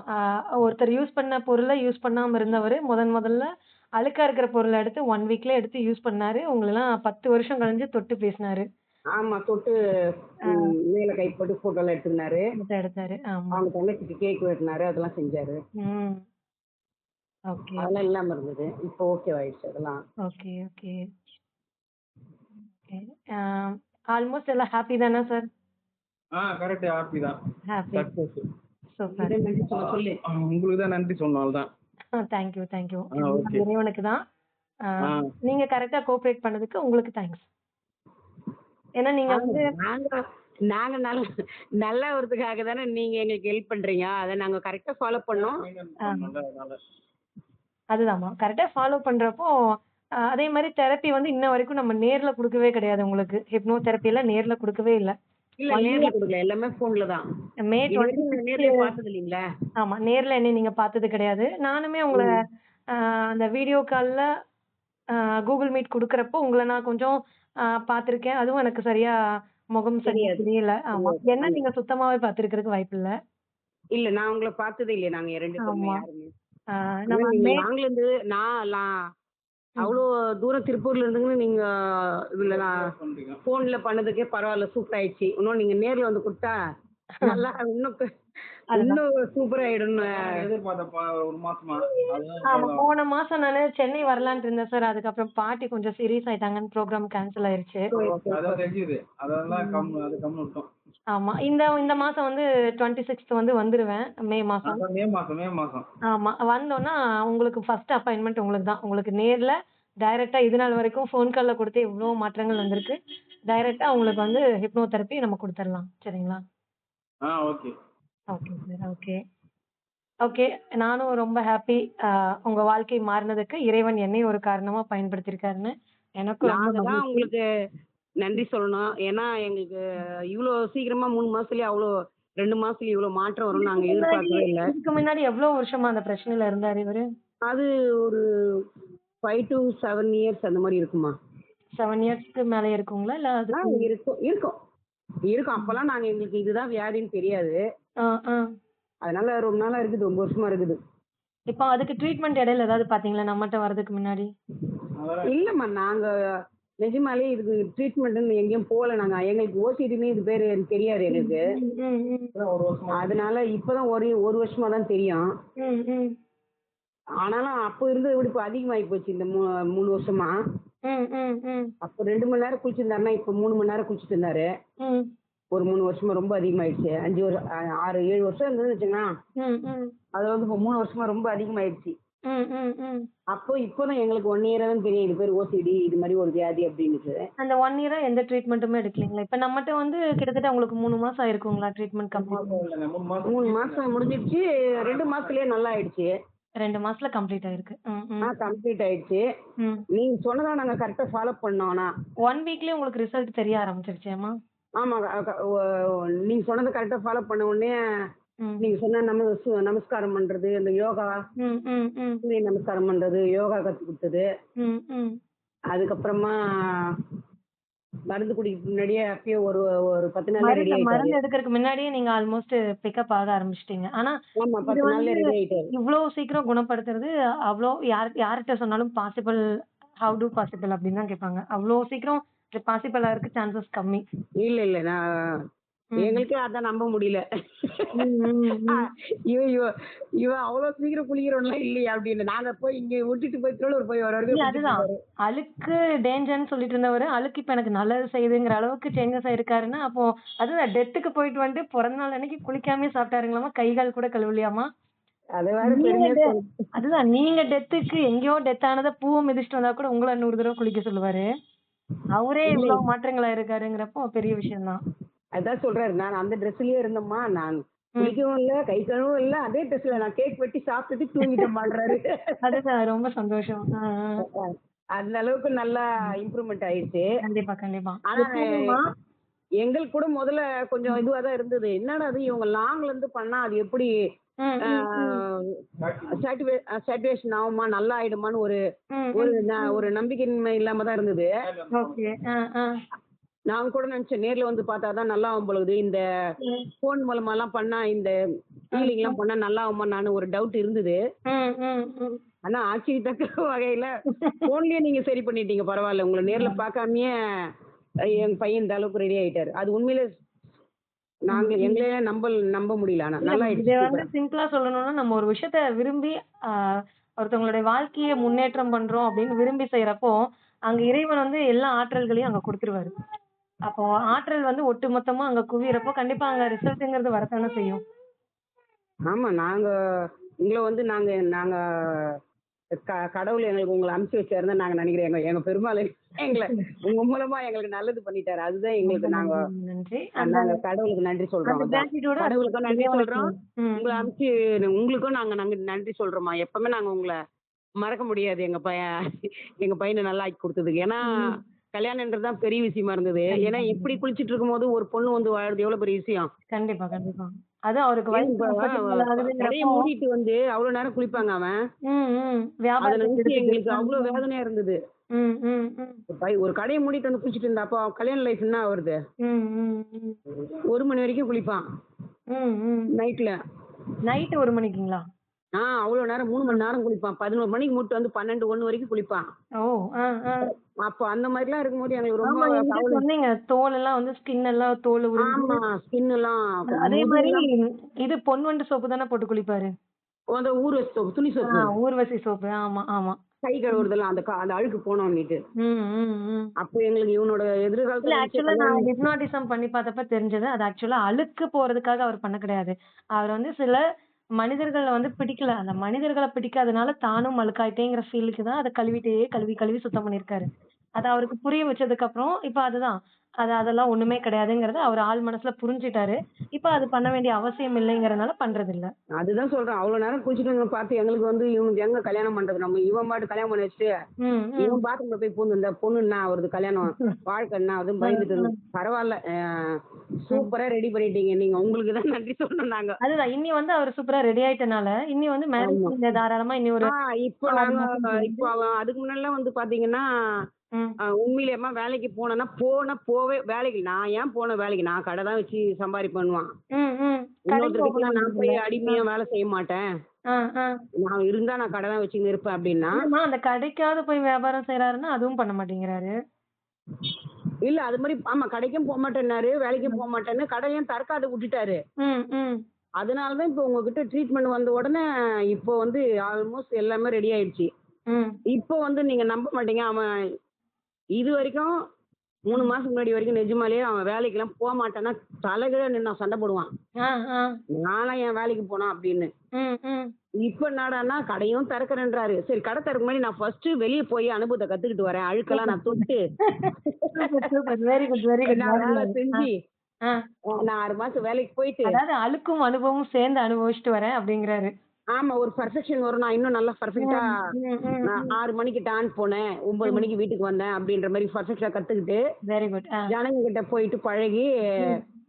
ஒருத்தர் யூஸ் பண்ண பொருள யூஸ் பண்ணாம இருந்தவரு முதல்ல அழுக்கா இருக்கிற பொருள எடுத்து 1 வீக்ல எடுத்து யூஸ் பண்ணாரு. உங்களலாம் 10 வருஷம் கழிஞ்சு தொட்டு பேசினாரு. ஆமா. தொட்டு மேல கை போட்டு ஃபோட்டோலாம் எடுத்துக்கினாரு. ஃபோட்டோ எடுத்தாரு. ஆமா. அவங்க தங்கச்சிக்கு கேக் வெட்டினாரு. அதெல்லாம் செஞ்சாரு. ம். ஓகே. அதெல்லாம் இல்லாம இருந்தது. இப்போ ஓகேவாயிடுச்சு அதெல்லாம். Okay, okay. ஓகே. ஆ ஆல்மோஸ்ட் எல்லாம் ஹாப்பி தானே சார்? கரெக்ட். ஹாப்பி தான். ஹாப்பி. சக்சஸ். சூப்பர். இதை நன்றி சொல்லு. உங்களுக்கு தான் நன்றி சொல்லணும் அவ்வளவுதான். Thank you, thank you. Okay. இறைவனுக்கு தான். ஆ ஆ நீங்க கரெக்ட்டா கோஆப்பரேட் பண்ணதுக்கு உங்களுக்கு தேங்க்ஸ். ஏன்னா நீங்க வந்து நாங்க நாங்க நல்லா வரதுக்காக தானே நீங்க எங்களுக்கு ஹெல்ப் பண்றீங்க. அதை நாங்க கரெக்டா ஃபாலோ பண்ணோம். நல்ல அதுதாம்மா. கரெக்ட்டா ஃபாலோ பண்றப்போ, அதே மாரி தெரப்பி வந்து இன்ன வரைக்கும் நம்ம நேர்ல குடுக்கவே கிடையாது உங்களுக்கு. ஹிப்னோ தெரப்பிலாம் நேர்ல குடுக்கவே இல்ல. இல்ல நேர்ல கொடுக்கல. எல்லாமே போன்ல தான். மே இது வரைக்கும் 26 நேர்லயே பார்த்தது இல்லீங்களா? ஆமா. நேர்ல என்னைய நீங்க பார்த்தது கிடையாது. நானுமே உங்கள அ அந்த வீடியோ கால்ல Google மீட் குடுக்குறப்போ உங்கள நான் கொஞ்சம் பார்த்துருக்கேன். அதுவும் எனக்கு சரியா முகம் சரியா தெரியாது. தெரியல. ஆமா. என்ன நீங்க சுத்தமாவே பார்த்துருக்கிறதுக்கு வாய்ப்பில்ல. இல்ல நான் உங்கள பார்த்ததே இல்ல. நாங்க 2 பேருமே ஆமா. யாருமே. ஆ ஆனா நம்ம நீங்க மே லாங்ல இருந்து நான் ம். அவ்வளோ தூரம் திருப்பூர்ல இருந்துன்னு நீங்க இதுல நான் பண்றீங்க. போன்ல பண்ணதுக்கே பரவாயில்ல. சூப்பர் ஆயிடுச்சு. இன்னும் நீங்க நேர்ல வந்து குடுத்தா நல்லா அதுதான். இன்னும் சூப்பர் ஆயிடும்னு. எதிர்பார்த்தப்பா ஒரு மாசமா. ஆமா. அதுதான் போன மாசம் நானு சென்னை வரலான்ட்டு இருந்தேன் சார். அதுக்கப்புறம் பாட்டி கொஞ்சம் சீரியஸ் ஆயிட்டாங்கன்னு ப்ரோகிராம் கேன்சல் ஆயிருச்சு. அதான் தெரிஞ்சுது. அதெல்லாம் கம்முன்னு விட்டோம். ஆமா. இந்த இந்த மாசம் வந்து 26th வந்து வந்துருவேன். மே மாசம். அதான் மே மாசம். ஆமா. வந்தோன்னா உங்களுக்கு ஃபர்ஸ்ட் அப்பாயின்ட்மென்ட் உங்களுக்கு தான். உங்களுக்கு நேர்ல டைரக்ட்டா இது நாள் வரைக்கும் ஃபோன் கால்ல குடுத்தே இவ்ளோ மாற்றங்கள் வந்திருக்கு. டைரக்ட்டா உங்களுக்கு வந்து ஹிப்னோ தெரப்பி நம்ம குடுத்துரலாம். சரிங்களா? Okay. Okay sir. Okay. Okay. நானும் ரொம்ப ஹாப்பி. உங்க வாழ்க்கை மாறுனதுக்கு இறைவன் என்னையும் ஒரு காரணமா பயன்படுத்தியிருக்காருன்னு எனக்கும் ரொம்ப நாங்க தான் மகிழ்ச்சி. உங்களுக்கு நன்றி சொல்லணும். ஏன்னா எங்களுக்கு இவ்ளோ சீக்கிரமா 3 மாசத்துலயே 2 மாசத்துலயே இவ்ளோ மாற்றம் வரும்னு நாங்க எதிர்பார்க்கவே இல்ல. இதுக்கு முன்னாடி எவ்ளோ வருஷமா அந்த பிரச்சனையில இருந்தாரு இவரு? அது ஒரு 5 to 7 இயர்ஸ் அந்த மாரி இருக்குமா? 7 இயர்ஸ்க்கு மேல இருக்குங்களா? இல்ல அதுக்கு இருக்கும். இருக்கும். இருக்கும். அப்பலாம் எங்களுக்கு இதுதான் வியாதின்னு தெரியாது. ஆ, ஆ. அதனால ரொம்ப நாளா இருக்குது. 9 வருஷமா இருக்குது. இப்போ அதுக்கு ட்ரீட்மெண்ட் இடையில ஏதாவது பார்த்தீங்களா? நம்மட்ட வர்றதுக்கு முன்னாடி? அதெல்லாம் இல்லம்மா நாங்க நிஜமாலே இதுக்கு ட்ரீட்மெண்ட்ன்னு எங்கேயும் போகல நாங்க. எங்களுக்கு ஓசிடின்னு இது பேரு எனக்கு தெரியாது எங்களுக்கு. ம், ம், ம், இப்பதான் ஒரு வருஷமா அதனால இப்பதான் ஒரு வருஷமா தான் தெரியும். ம், ம், ஆனாலும் அப்போ இருந்ததை விட இப்போ அதிகமாகி போச்சு இந்த 3 வருஷமா. ம், ம், ம், அப்போ 2 மணி நேரம் குளிச்சிருந்தாருன்னா இப்போ 3 மணி நேரம் குளிச்சுட்டு இருந்தாரு. ம், ஒரு 3 வருஷமா ரொம்ப அதிகமாயிடுச்சு. 5 வருஷம் 6 7 வருஷம் இருந்ததுன்னு வச்சுங்களேன். ம், ம், அது வந்து இப்போ 3 வருஷமா ரொம்ப அதிகமாயிடுச்சு. ம், ம், ம். இப்போதான் எங்களுக்கு 1 இயரா தான் தெரியும் இது பேர் ஓசிடி இது மாதிரி ஒரு வியாதி அப்படின்னுட்டு. அந்த 1 இயரா எந்த ட்ரீட்மெண்ட்டுமே எடுக்கலீங்களா? இப்ப நம்மட்ட வந்து கிட்டத்தட்ட உங்களுக்கு 3 மாசம் ஆயிருக்குங்களா ட்ரீட்மெண்ட் கம்ப்ளீட் பண்ணி? இல்லைங்க 3 மாசம் 3 மாசம் முடிஞ்சிடுச்சு. 2 மாசத்துலயே நல்லா ஆயிடுச்சு. 2 மாசத்துல கம்ப்ளீட் ஆயிருக்கு. ம், ம், கம்ப்ளீட் ஆயிடுச்சு. ம். நீங்க சொன்னதா நாங்க கரெக்டா ஃபாலோ பண்ணோம் ஆனா. 1 வீக்லயே உங்களுக்கு ரிசல்ட் தெரிய ஆரம்பிச்சிருச்சேம்மா? ஆமா. நீங்க சொன்னதை கரெக்டா ஃபாலோ பண்ண உடனே ம், நீங்க சொன்ன நமஸ்காரம் பண்றது, அந்த யோகா, ம், ம், ம், சூரிய நமஸ்காரம் பண்றது, யோகா கத்து கொடுத்தது. ம், ம். அதுக்கப்புறமா மருந்து குடிக்கிறதுக்கு முன்னாடியே அப்பயே ஒரு ஒரு 10 நாள்ல ரெடி ஆயிட்டாரு. மருந்து எடுக்கறதுக்கு முன்னாடியே நீங்க ஆல்மோஸ்ட் பிக்கப் ஆக ஆரம்பிச்சிட்டீங்க. ஆனா ஆமா, இது 10 நாள்ல வந்து ரெடி ஆயிட்டாரு. இவ்ளோ சீக்கிரம் குணப்படுத்துறது அவ்ளோ யார்கிட்ட சொன்னாலும் பாசிபிள் ஹவ் டு பாசிபிள் அப்படின்னு தான் கேட்பாங்க. அவ்ளோ சீக்கிரம் பாசிபிள் ஆகறதுக்கு சான்சஸ் கம்மி. இல்ல இல்ல நான் ம். எங்களுக்கே அதான் நம்ப முடியல. ம், ம், ம். இவ இவ இவ அவ்வளவு சீக்கிரம் குளிக்கிறவன்லாம் இல்லையா அப்படின்னு நாங்க போய் இங்க விட்டுட்டு போய் திருவள்ளூர் போய் வர இல்ல வரைக்கும் அதுதான். குளிச்சிட்டு இருப்பாரு. அழுக்கு டேஞ்சர்ன்னு சொல்லிட்டு இருந்தவரு, அழுக்கு இப்ப எனக்கு நல்லது செய்யுதுங்கிற அளவுக்கு சேஞ்சஸ் ஆயிருக்காருன்னா, அப்போ அதுதான் டெத்துக்கு போயிட்டு வந்துட்டு பிறந்த நாள் அன்னைக்கு குளிக்காமயே சாப்பிட்டாருங்களாமா, கை கால் கூட கழுவலையாமா. அதை வேற நீங்க பெருமையா சொல்லு. அதுதான் நீங்க டெத்துக்கு எங்கேயோ டெத் ஆனத பூவ மிதிச்சுட்டு வந்தா கூட உங்கள 100 தடவ குளிக்க சொல்லுவாரு. அவரே இல்லை, இவ்வளவு மாற்றங்களா இருக்காருங்கிறப்போ பெரிய விஷயம் தான். அதான் சொல்றாரு. நான் அந்த ட்ரெஸ்லயே இருந்தேம்மா. நான் ம். குளிக்கவும் இல்ல, கை கழுவும் இல்ல, அதே ட்ரெஸ்ல நான் கேக் வெட்டி சாப்பிட்டுட்டு தூங்கிட்டேன் மாடுறாரு. அதுதான் ரொம்ப சந்தோஷம். அந்த அளவுக்கு நல்லா இம்ப்ரூவ்மெண்ட் ஆயிடுச்சு. கண்டிப்பா, கண்டிப்பா. ஆனா எப்பவுமேமா எங்களுக்கு கூட முதல்ல கொஞ்சம் இதுவா தான் இருந்தது. என்னடா அது இவங்க லாங்ல இருந்து பண்ணா அது எப்படி ம், ம், சாட்டிஸ்ஃபேக்ஷன் ஆகுமா, நல்லா ஆயிடுமான்னு ஒரு ம், ஒரு ம், ஒரு நம்பிக்கையின்மை இல்லாம தான் இருந்தது. ஓகே. நான் கூட நினைச்சேன் நேர்ல வந்து பார்த்தா தான் நல்லா ஆகும் பொழுது இந்த ம், போன் மூலமாலாம் பண்ணா இந்த ஹீலிங் எல்லாம் பண்ணா நல்லா ஆகுமா நான் ஒரு டவுட் இருந்தது. ம், ம், ம். ஆனா ஆச்சரியத்தக்க வகையில போன்லயே நீங்க சரி பண்ணிட்டீங்க. பரவாயில்ல. உங்களை நேர்ல பார்க்காமயே என் பையன் இந்த அளவுக்கு ரெடி ஆயிட்டாரு. அது உண்மையிலே நாங்க எங்களே நம்ப முடியல. ஆனா இல்ல நல்லா இத ஆயிடுச்சு. வந்து சிம்பிளா சொல்லணும்னா, நம்ம ஒரு விஷயத்த விரும்பி ஆ ஒருத்தவங்களுடைய வாழ்க்கைய முன்னேற்றம் பண்றோம் அப்படின்னு விரும்பி செய்றப்போ, அங்க இறைவன் வந்து எல்லா ஆற்றல்களையும் அங்க குடுத்துருவாரு. அப்போ ஆற்றல் வந்து ஒட்டுமொத்தமா அங்க குவியறப்போ, கண்டிப்பா அங்க ரிசல்ட்ங்கிறது வரத்தானே செய்யும். ஆமா. உங்கள வந்து நாங்க நாங்க கடவுள் எங்களுக்கு உங்கள அனுப்பிச்சு வச்சாருன்னு தான் நாங்க நினைக்கிறோம். எங்க எங்க பெருமாள் எங்கள உங்க மூலமா எங்களுக்கு நல்லது பண்ணிட்டாரு. அதுதான் ரொம்ப எங்களுக்கு நன்றி, நன்றி. அந்த நாங்க கடவுளுக்கு நன்றி சொல்றோம். அந்த அதான். கிராட்டிட்யூட கடவுளுக்கும் நன்றி சொல்றோம். ம், உங்கள அனுப்பிச்சு உங்களுக்கும் நாங்க நன்றி சொல்றோம்மா. எப்பவுமே நாங்க உங்கள மறக்க முடியாது. எங்க பையனை நல்லா ஆக்கி கொடுத்ததுக்கு. ஏன்னா ம். கல்யாணம்ன்றது தான் பெரிய விஷயமா இருந்தது. ஏன்னா கண்டிப்பா, எப்படி கண்டிப்பா. குளிச்சிட்டு இருக்கும்போது ஒரு பொண்ணு வந்து வாழறது எவ்வளவு பெரிய விஷயம். கண்டிப்பா, கண்டிப்பா. அதுவும் அவருக்கு ஏன் வயசு இப்ப 34 கடைய ஆகுதுங்கிறப்போ மூடிட்டு வந்து அவ்வளவு நேரம் குளிப்பாங்க அவன். ம், ம். அத வியாபாரத்துக்கு நினைச்சு எடுத்துட்டு எங்களுக்கு அவ்வளவு வேதனையா இருந்தது. ம், ம், ம். ஒரு கடைய மூடிட்டு வந்து குளிச்சிட்டு இருந்தா அப்போ அவன் கல்யாண லைஃப் என்ன ஆகுறது? ம், ம், ம். 1 மணி வரைக்கும் குளிப்பான் ம், ம். நைட்ல. நைட்டு 1 மணிக்குங்களா? அவ்வளவு நேரம் 3 மணி நேரம் குளிப்பான். 11 மணிக்கு மூட்டு வந்து 12, 1 வரைக்கும் குளிப்பான். ஓ! ஆ, ஆ. அப்போ அந்த மாதிரிலாம் இருக்கும்போது எங்களுக்கு ரொம்ப ஆமா என்கிட்ட கவலை. சொன்னீங்க. தோல் எல்லாம் வந்து ஸ்கின் எல்லாம் தோல் உரிஞ்சு ஆமா. ஸ்கின் எல்லாம் அதே மாரி முதுகெல்லாம் இது பொன்வண்டு சோப்பு தானே போட்டு குளிப்பாரு? அந்த ஊர் சோப்பு, துணி சோப்பு. ஊர்வசி சோப்பு. ஆமா, ஆமா. கை கழுவுறதெல்லாம் அந்த அழுக்கு போனோம்னுட்டு. ம், ம், ம். அப்போ எங்களுக்கு இவனோட இல்ல எதிர்காலத்துல நினைச்ச ஆக்சுவலா நான் கல்யாணம். ஹிப்னாட்டிசம் பண்ணி பார்த்தப்ப தெரிஞ்சது. அது ஆக்சுவலா அழுக்கு போறதுக்காக அவர் பண்ண கிடையாது. அவர் வந்து சில மனிதர்கள வந்து பிடிக்கல. அந்த மனிதர்கள பிடிக்காதனால தானும் அழுக்காயிட்டேங்கிற ஃபீலுக்கு தான் அத கழுவி கழுவி சுத்தம் பண்ணியிருக்காரு. அத அவருக்கு புரிய வச்சதுக்கு அப்புறம், இப்ப அதுதான். அதெல்லாம் ஒண்ணுமே கிடையாதுங்கிறத அவர் ஆழ் மனசுல புரிஞ்சுட்டாரு. இப்ப அது பண்ண வேண்டிய அவசியம் இல்லைங்கிறனால பண்றதில்ல. அதுதான் சொல்றேன். அவ்வளவு நேரம் குளிச்சுட்டு வந்து பார்த்து எங்களுக்கு வந்து இவனுக்கு எங்க கல்யாணம் பண்றது? நம்ம இவன் பாட்டு கல்யாணம் பண்ணி வச்சுட்டு ம், ம். இவன் பாத்ரூம்ல போய் பூந்து இந்த பொண்ணு என்ன ஆகுறது கல்யாணம் வாழ்க்கை என்ன ஆகுதுன்னு பயந்துட்டு இருந்தோம். பரவாயில்ல. சூப்பரா ரெடி பண்ணிட்டீங்க. நீங்க உங்களுக்கு தான் நன்றி சொல்லணும் நாங்க. அதுதான். இன்னி வந்து அவரு சூப்பரா ரெடி ஆயிட்டனால, இன்னி வந்து மேரேஜ் ஆமா. நீங்க தாராளமா இன்னி ஒரு இப்போ 6 நாங்க மாசம் கழிச்சு இப்போ அவன் அதுக்கு முன்னாடிலாம் வந்து பாத்தீங்கன்னா ம். உண்மையிலேயேம்மா வேலைக்கு போவே வேலைக்கு நான் ஏன் போனேன் வேலைக்கு நான் கடை தான் வச்சு சம்பாதிப்பேன்னுவான். ம், ம். கடைக்கு ஓப்பன் இன்னொருத்தர்கிட்ட நான் போய் பண்ணீங்கல்ல. அடிமையா வேலை செய்ய மாட்டேன். ஆ, ஆ. நான் இருந்தா நான் கடை தான் வச்சுன்னு இருப்பேன் அப்படின்னா இல்லம்மா அந்த கடைக்காவது போய் வியாபாரம் செய்றாருன்னா, அதுவும் பண்ண மாட்டேங்கிறாரு. இல்ல அது மாதிரி ஆமா கடைக்கும் போக மாட்டேன்னாரு, வேலைக்கும் போக மாட்டேன்னு கடையும் திறக்காத விட்டுட்டாரு. ம், ம், அதனால தான் இப்போ உங்ககிட்ட ட்ரீட்மெண்ட் வந்த உடனே இப்போ வந்து ஆல்மோஸ்ட் எல்லாமே ரெடி ஆயிடுச்சு. ம். இப்போ வந்து நீங்க நம்ப மாட்டீங்க. அவன் இதுவரைக்கும் 3 மாசம் முன்னாடி வரைக்கும் நிஜமாலேயே அவன் வேலைக்கெல்லாம் போமாட்டான்னா, தலைகீழா நின்னு அவன் சண்டை போடுவான். ஆ, ஆ. நானா என் வேலைக்கு போனா அப்படின்னு. ம், ம். இப்ப என்னடான்னா கடையும் திறக்கிறேன்றாரு. சரி கடை திறக்க முன்னாடி நான் ஃபர்ஸ்ட் வெளிய போய் அனுபவத்த கத்துக்கிட்டு வரேன். அழுக்கெல்லாம் நான் தொட்டு, super, super. Very good, very good. நான் வேலை செஞ்சு, ஆ. நான் 6 மாசம் வேலைக்கு போயிட்டு, அதாவது அழுக்கும் அனுபவமும் சேர்ந்து அனுபவிச்சுட்டு வரேன் அப்படிங்கிறாரு. ஆமா ஒரு பெர்ஃபெக்ஷன் வரும். நான் இன்னும் நல்லா பெர்ஃபெக்ட்டா ம், ம், நான் ம். 6 மணிக்கு டான் போனேன். 9 மணிக்கு வீட்டுக்கு வந்தேன் அப்படின்ற மாரி பெர்ஃபெக்ட்டா கத்துக்கிட்டு, வெரி குட். ஆ. ஜனங்க கிட்ட போயிட்டு பழகி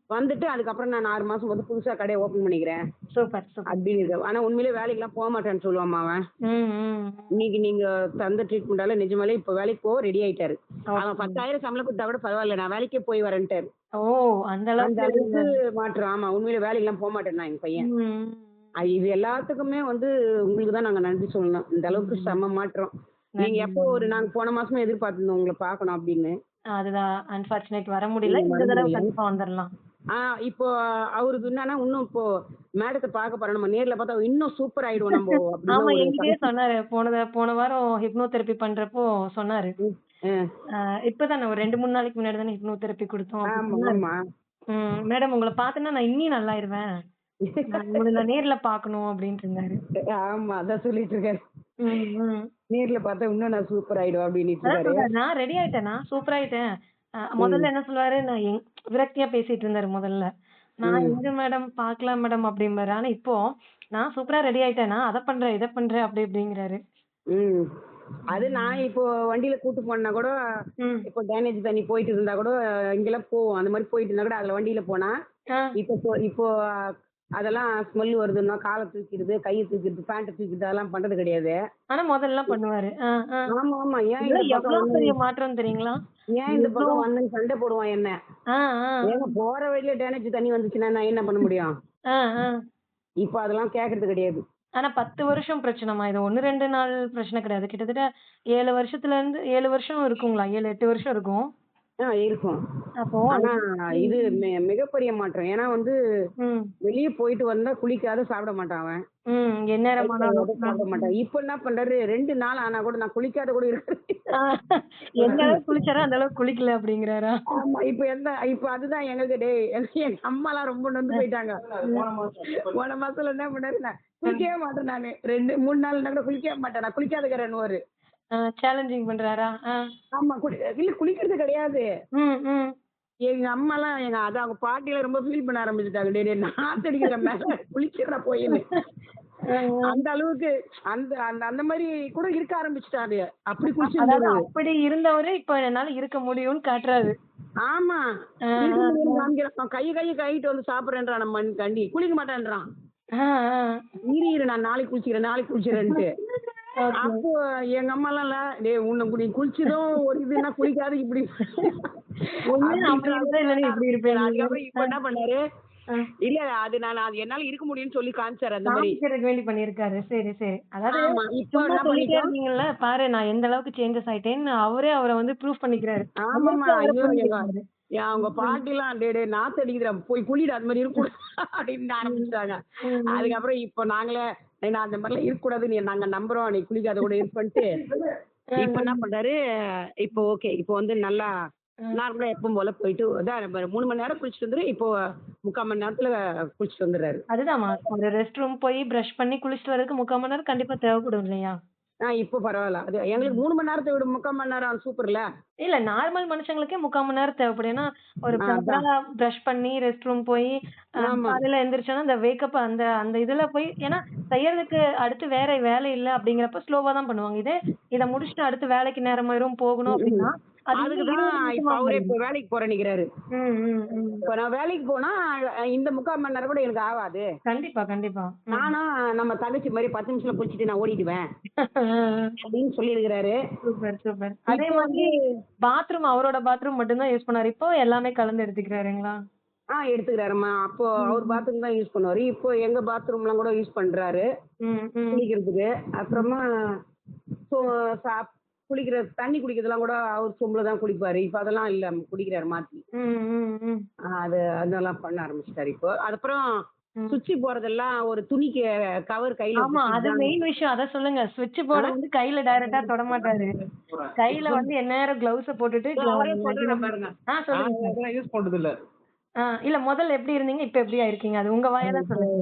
வந்துட்டு அதுக்கப்புறம் நான் 6 மாசம் வந்து புதுசா கடைய ஓப்பன் பண்ணிக்கிறேன் சூப்பர், சூப்பர். அப்படின்னு இருக்கேன். ஆனா உண்மையிலேயே வேலைக்கெல்லாம் போக மாட்டேன்னு சொல்லுவாம்மா அவன். ம், ம். இன்னைக்கு நீங்க தந்த ட்ரீட்மெண்டால நிஜமாலே இப்ப வேலைக்கு போக ரெடி ஆயிட்டாரு. அவன் ஓகே. 10,000 சம்பளம் கொடுத்தா கூட பரவாயில்ல. நான் வேலைக்கே போய் வரேன்ட்டாரு. ஓ! அந்த அந்த அளவுக்கு. அளவுக்கு மாற்றம். ஆமா உண்மையிலே வேலைக்கெல்லாம் போக மாட்டேன்னா எங்க பையன். ம். இது எல்லாத்துக்குமே வந்து உங்களுக்கு தான் நாங்க நன்றி சொல்லணும். இந்த அளவுக்கு செம்ம மாற்றம். நீங்க எப்போ நாங்க போன மாசமே எதிர்பார்த்திருந்தோம் உங்களை பார்க்கணும் அப்படின்னு. அதுதான் அன்பார்ச்சுனேட் வர முடியல. நீங்க இந்த வர தடவை முடியல. கண்டிப்பா வந்துரலாம். இப்போ அவருக்கு என்னன்னா இன்னும் இப்போ மேடத்தை பார்க்க போறோம். நம்ம நேர்ல பார்த்தா இன்னும் சூப்பர் ஆயிடுவோம் நம்ம அப்படின்னு ஆமா ஒரு என்கிட்டயே சொன்னாரு. போன வாரம் ஹிப்னோதெரபி பண்றப்போ சொன்னாரு. அஹ் இப்பதானே ஒரு 2, 3 நாளைக்கு முன்னாடி தானே ஹிப்னோதெரபி குடுத்தோம் அப்படி ஆமா சொன்னாரு. ஆமா. மேடம் உங்கள பார்த்தேன்னா நான் இன்னி நல்லாயிருவேன். உங்கள நான் நேர்ல பார்க்கணும் அப்படின்ட்டு இருந்தாரு. ஆமா அதான் சொல்லிட்டு இருக்காரு. ம், ம். நேர்ல பார்த்தா இன்னும் நான் சூப்பர் ஆயிடும் அப்படின்னு அதான் இருக்காரு. சொல்றாரு. நான் ரெடி ஆயிட்டேன். நான் சூப்பர் ஆயிட்டேன். முதல்ல என்ன சொல்லுவாரு, நான் விரக்தியா பேசிட்டு இருந்தாரு முதல்ல. நான் எங்க மேடம் பார்க்கலாம் மேடம் அப்படிம்பாரு. ஆனா இப்போ நான் சூப்பரா ரெடி ஆயிட்டேன். நான் அத பண்றேன், இத பண்றேன் அப்படி இப்படிங்கிறாரு. ம். அது நான் இப்போ வண்டியில கூட்டு போனா கூட ம். இப்போ டேமேஜ் தண்ணி போயிட்டு இருந்தா கூட இங்கெல்லாம் போவோம். அந்த மாதிரி போயிட்டு இருந்தா கூட அதுல வண்டியில போனா ஆ. இப்போ அதெல்லாம் ஸ்மெல் வருதுன்னா காலை தூக்கிடுது, கையை தூக்கிடுது, பேண்ட்டை தூக்கிடுது அதெல்லாம் பண்றது கிடையாது. ஆனா முதல்லாம் பண்ணுவாரு. ஆ, ஆ. ஆமா ஆமா. ஏன் இந்த இதெல்லாம் பக்கம் எவ்வளவு பெரிய மாற்றம் தெரியுங்களா? ஏன் இந்த பக்கம் வந்து சண்டை போடுவான் என்ன? ஆ, ஆ. ஏங்க போற வழியில டேமேஜ் தண்ணி வந்துச்சுன்னா நான் என்ன பண்ண முடியும்? ஆ, ஆ. இப்போ அதெல்லாம் கேட்கறது கிடையாது. ஆனா 10 வருஷம் பிரச்சனைமா. இது 1, 2 நாள் பிரச்சனை கிடையாது. கிட்டத்தட்ட 7 வருஷத்துல இருந்து 7 வருஷம் இருக்குங்களா? 7, 8 வருஷம் இருக்கும். இருக்கும். அப்போ ஆனா இது மிகப்பெரிய மாற்றம். ஏன்னா வந்து ம், வெளிய போயிட்டு வந்தா குளிக்காத சாப்பிட மாட்டான் அவன். ம். எந்நேரமானாலும். சாப்பிட மாட்டான். இப்ப என்ன பண்றாரு 2 நாள் ஆனா கூட நான் குளிக்காத கூட இருக்கிறேன். ஆ. எந்த அளவுக்கு குளிச்சாரோ அந்த அளவுக்கு குளிக்கல அப்படிங்கிறாரா? ஆமா இப்ப அதுதான் எங்களுக்கு டேய் எங்க அம்மாலாம் ரொம்ப நொந்து போயிட்டாங்க. போன மாசத்துல என்ன பண்ணாரு நான் குளிக்கவே மாட்டேன் நானு. 2, 3 நாள்னா கூட குளிக்கவே மாட்டேன். நான் குளிக்காதக்கிறேன்னு. சேலஞ்சிங் பண்றாரா? ஆ. ஆமா இல்ல குளிக்கிறது கிடையாது. ம், ம். எங்க அம்மாலாம் அதான் அவங்க பாட்டிலாம் ரொம்ப ஃபீல் பண்ண ஆரம்பிச்சுட்டாங்க. டேய் டேய் நாத்தடிக்கிற மேல குளிக்கிறா போயின்னு. அந்த அளவுக்கு அந்த அந்த அந்த மாதிரி கூட இருக்க ஆரம்பிச்சுட்டாரு. அப்படி அதாவது குளிச்சிருந்தாரு. அப்படி இருந்தவரு இப்ப என்னால இருக்க முடியும்னு காட்டுறாரு. ஆமா. ஆ, இருக்க ஆ, முடியும்னு காமிக்கிறான். கையை கைட்டு வந்து சாப்பிடுறேன்றான் நம்ம கண்டி. குளிக்க மாட்டேன்றான். ஆ, ஆ. இரு நான் நாளைக்கு குளிச்சிக்கிறேன்ட்டு. ஓகே. அப்போ எங்க அம்மாலாம் டேய் நீ குளிச்சதும் ஒரு இதுன்னா குளிக்காத இப்படி ஒண்ணு அப்படி அப்படின்ற இருந்தா இல்லன்னா இப்படி இருப்பேன். அதுக்கப்புறம் இப்ப என்ன பண்ணாரு? ஆ. இல்ல அது என்னால இருக்க முடியும்னு சொல்லி காமிச்சாரு அந்த மாதிரி. காமிக்கிறதுக்கு வேண்டி பண்ணியிருக்காரு. சரி, சரி. அதாவது ஆமா. இப்போ சும்மா என்ன சொல்லிட்டே பண்ணிட்டோம்? இருந்தீங்கல்ல, பாரு நான் எந்த அளவுக்கு சேஞ்சஸ் ஆயிட்டேன்னு அவர வந்து ப்ரூஃப் பண்ணிக்கிறாரு. ஆமாமா. அவருக்கு அவர ஐயோ புரிஞ்சுக்கிறாரு. அவங்க பாட்டிலாம் டேய் டேய் நாத்து அடிக்குதுடா போய் குளிடா அது மாதிரி இருக்கக்கூடாது அப்படின்னு ஆரம்பிச்சிட்டாங்க. ம். அதுக்கப்புறம் இப்போ நாங்களே நான் அந்த மாதிரிலாம் இருக்கக்கூடாது நீ நாங்க நம்புறோம் நீ குளிக்காத கூட இருப்பன்ட்டு இப்ப என்ன பண்றாரு? இப்போ ஓகே. இப்போ வந்து நல்லா நார்மலா எப்பவும் போல போயிட்டு அதான் 3 மணி நேரம் குளிச்சுட்டு வந்துரு. இப்போ 3/4 மணி நேரத்துல குளிச்சுட்டு வந்துடுறாரு. அதுதாம்மா. ஒரு ரெஸ்ட் ரூம் போய் பிரஷ் பண்ணி குளிச்சுட்டு வரதுக்கு 3/4 மணி நேரம் கண்டிப்பா தேவைப்படும் இல்லையா? இப்போ பரவாயில்ல. அது எங்களுக்கு 3 மணி நேரத்தை விட 3/4 மணி நேரம் சூப்பர்ல. இல்ல நார்மல் மனுஷங்களுக்கே 3/4 மணி நேரம் தேவைப்படும். ஏன்னா, ஒரு அதான். ப்ராப்பரா பிரஷ் பண்ணி ரெஸ்ட் ரூம் போய் ஆமா. காலையில எந்திரிச்சோன்னா அந்த வேக்கப் அந்த அந்த இதுல போய் ஏன்னா செய்யறதுக்கு அடுத்து வேற வேலை இல்ல அப்படிங்கிறப்ப ஸ்லோவா தான் பண்ணுவாங்க. இத முடிச்சுட்டு அடுத்து வேலைக்கு நேரமாயிரும் போகணும் அப்படின்னா, அது இன்னும் 20 அதுக்குதான் இப்ப நிமிஷமா அவரே போயிடும். இப்ப வேலைக்கு போறேன் நிக்கிறாரு. ம், ம், ம். இப்ப நான் வேலைக்கு போனா இந்த 3/4 மணி நேரம் கூட எனக்கு ஆகாது. கண்டிப்பா, கண்டிப்பா. ம். நானும் நம்ம தங்கச்சி மாதிரி 10 நிமிஷத்துல குளிச்சுட்டு நான் ஓடிடுவேன் அப்படின்னு சொல்லியிருக்கிறாரு. Super, super. அதே இப்போ மாதிரி பாத்ரூம் அவரோட பாத்ரூம் மட்டும் தான் யூஸ் பண்ணாரு. இப்போ எல்லாமே கலந்து எடுத்துக்கிறாருங்களா? எடுத்துக்கிறாருமா. அப்போ அவர் பாத்ரூம் தான் யூஸ் பண்ணுவாரு. இப்போ எங்க பாத்ரூம்லாம் கூட யூஸ் பண்றாரு ம், ம். குளிக்கிறதுக்கு. அப்புறமா சோ- சாப் குளிக்கிற தண்ணி குடிக்கிறதெல்லாம் கூட அவர் சொம்புல தான் குளிப்பாரு. இப்ப அதெல்லாம் இல்ல குடிக்கிறாரு மாத்தி. ம், ம், ம். அதெல்லாம் பண்ண ஆரம்பிச்சிட்டாரு இப்போ. அதுக்கப்புறம் ம். சுவிட்ச் போடுறதெல்லாம் ஒரு துணிக்கு கவர் கையில ஆமா. வச்சு அது மெயின் விஷயம். அத சொல்லுங்க. ஸ்விட்ச் போர்ட வந்து கையில டைரக்ட்டா தொட மாட்டாரு. கையில வந்து எந்நேரம் கிளவுஸ போட்டுட்டு அவரே சொல்றாரு பாருங்க. சொல்லுங்க சார். அதெல்லாம் யூஸ் பண்றது இல்ல. இல்ல முதல்ல எப்படி இருந்தீங்க? இப்ப எப்படி ஆயிருக்கீங்க? அது உங்க வாயால சொல்லுங்க.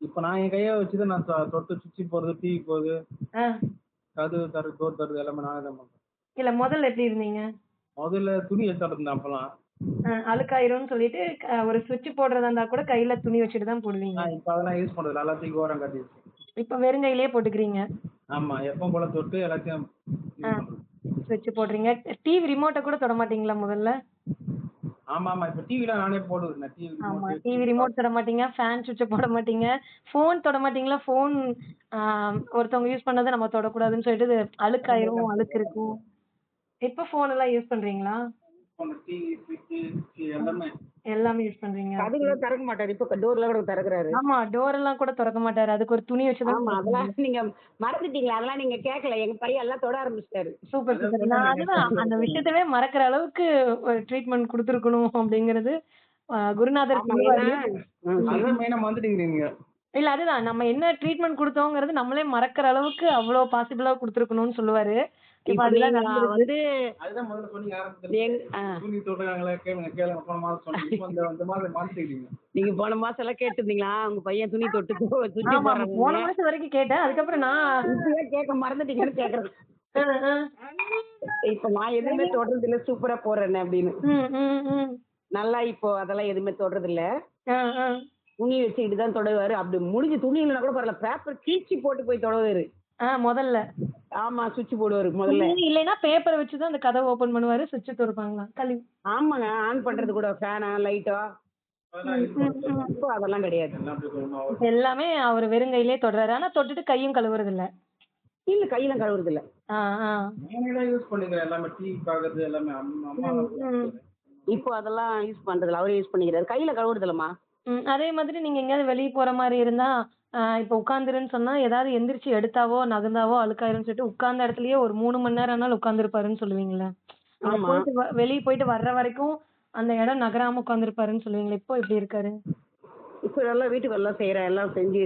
இப்ப நான் என் கைய வச்சுதான் நான் தொட்டு சுவிட்ச் போறது, டிவி போகுது, ஆ. கதவு தர டோர் தரது எல்லாமே நானே தான் பண்றேன். இல்ல முதல்ல எப்படி இருந்தீங்க? முதல்ல துணி எடுத்து இருந்தேன் அப்பெல்லாம். அழுக்காயிரும்னு சொல்லிட்டு ஒரு ஸ்விட்ச் போடுறதா இருந்தா கூட கையில துணி வச்சுட்டு தான் போடுவீங்க. இப்ப அதெல்லாம் யூஸ் பண்றது இல்ல. எல்லாத்தையும் ஓரம் காட்டிடுச்சு. இப்ப வெறுங்கையிலேயே போட்டுக்கிறீங்க. ஆமா, எப்பவும் போல தொட்டு எல்லாத்தையும் ஆ. யூஸ் பண்றது. ஸ்விட்ச் போடுறீங்க. டிவி ரிமோட்ட கூட தொட மாட்டீங்களா முதல்ல? ஆமா ஆமா, இப்ப டிவிலாம் நானே போடுவேன். டிவி ஆமா. ரிமோட், டிவி ரிமோட் தொட மாட்டீங்க. ஃபேன் சுவிட்ச போட மாட்டீங்க. ஃபோன் தொட மாட்டீங்களா? ஃபோன் ஆ ஒருத்தவங்க யூஸ் பண்ணத நம்ம தொடக்கூடாதுன்னு சொல்லிட்டு இது அழுக்காயிரும், அழுக்கு இருக்கும். இப்ப ஃபோன் எல்லாம் யூஸ் பண்றீங்களா? டிவி, ஸ்விட்ச் எல்லாமே. எல்லாமே யூஸ் பண்றீங்க. கதவுல திறக்க மாட்டாரு. இப்ப டோர்ல கூட திறக்கிறாரு. ஆமா. டோர் எல்லாம் கூட தொறக்க மாட்டாரு. அதுக்கு ஒரு துணி வச்சு தான் ஆமா, அதெல்லாம் நீங்க மறந்துட்டீங்களா? அதெல்லாம் நீங்க கேட்கல. எங்க பையன் எல்லாம் தொட ஆரம்பிச்சிட்டாரு. Super, super. நான் அதுதான் அந்த விஷயத்தவே மறக்கிற அளவுக்கு ஒரு ட்ரீட்மெண்ட் குடுத்துருக்கணும் அப்படிங்கிறது குருநாதர் ஆமா, சொல்லுவாரு. ஏன்னா அதான் மெயினா வந்துட்டீங்க நீங்க. இல்ல அதுதான் நம்ம என்ன ட்ரீட்மெண்ட் குடுத்தோங்கிறது நம்மளே மறக்கிற அளவுக்கு அவ்ளோ பாசிபிளா குடுத்துருக்கணும்னு சொல்லுவாரு. இப்ப இப்ப அதுதான் நீங்க நடந்திருக்கு. வந்து அதுதான் முதல்ல சொன்னீங்க ஆரம்பத்துல. ஆ, துணி தொடுறாங்களே கேளுங்க போன மாதம் சொன்னீங்க. இப்ப இந்த மாதிரி மாத்திட்டீங்க. நீங்க போன மாசம் எல்லாம் கேட்டிருந்தீங்களா? உங்க பையன் துணி தொட்டு சுத்தி ஆமா. போன போடுறாங்க. மாசம் வரைக்கும் கேட்டேன். அதுக்கப்புறம் நான் இப்பயே கேட்க மறந்துட்டீங்கன்னு கேக்குறேன். அ, அ. இப்ப நான் எதுவுமே தொடர்றது இல்ல, சூப்பரா போடுறேன்னு அப்படின்னு. ம், ம், ம். நல்லா இப்போ அதெல்லாம் எதுவுமே தொடறது இல்ல. அ, அ. துணி வச்சுக்கிட்டு தான் தொடுவாரு. அப்படி முடிஞ்சு துணி இல்லைன்னா கூட பரவாயில்ல, பேப்பர் கிழிச்சு போட்டு போய் தொடுவாரு. முதல்ல. ஆமா, சுவிட்ச் போடுவாரு முதல்ல. துணி இல்லைன்னா பேப்பர வச்சு தான் அந்த கதவ ஓப்பன் பண்ணுவாரு. ஸ்விட்ச் தொறப்பாங்களா? ஆமாங்க, ஆன் பண்றது கூட ஃபேனா லைட்டா. அதெல்லாம் யூஸ் பண்றது இல்ல. இப்போ அதெல்லாம் கிடையாது. எல்லாம் அப்படி சொல்லணும். இப்ப எல்லாமே அவரு வெறுங்கையிலே தொடுறாரு. ஆனா தொட்டுட்டு கையும் கழுவுறது இல்ல. இல்ல, கையெல்லாம் கழுவுறது இல்ல. ஆ, ஆ. நானே தான் யூஸ் பண்ணிக்கிறேன். எல்லாமே டிவி பார்க்கறது எல்லாமே அம்மா ம், ம். இப்போ அதெல்லாம் யூஸ் பண்றது இல்ல. அவரே யூஸ் பண்ணிக்கிறாரு. கையில கழுவுறது இல்லம்மா. அதே மாதிரி நீங்க எங்கேயாவது வெளிய போற மாரி இருந்தா, இப்ப உட்காந்துருன்னு சொன்னா, ஏதாவது எந்திரிச்சு எடுத்தாவோ, நகர்ந்தாவோ அழுக்காயிரும்னு சொல்லிட்டு உட்கார்ந்த இடத்துலயே ஒரு 3 மணி நேரம் ஆனாலும் உட்கார்ந்திருப்பாருன்னு சொல்லுவீங்கல்ல? நீங்க ஆமா. போயிட்டு வெளிய போயிட்டு வர்ற வரைக்கும் அந்த இடம் நகராம உட்கார்ந்திருப்பாருன்னு சொல்லுவீங்களே, இப்போ எப்படி இருக்காரு? இப்போ எல்லாம் வீட்டுக்கு எல்லாம் செய்யறேன், எல்லாம் செஞ்சு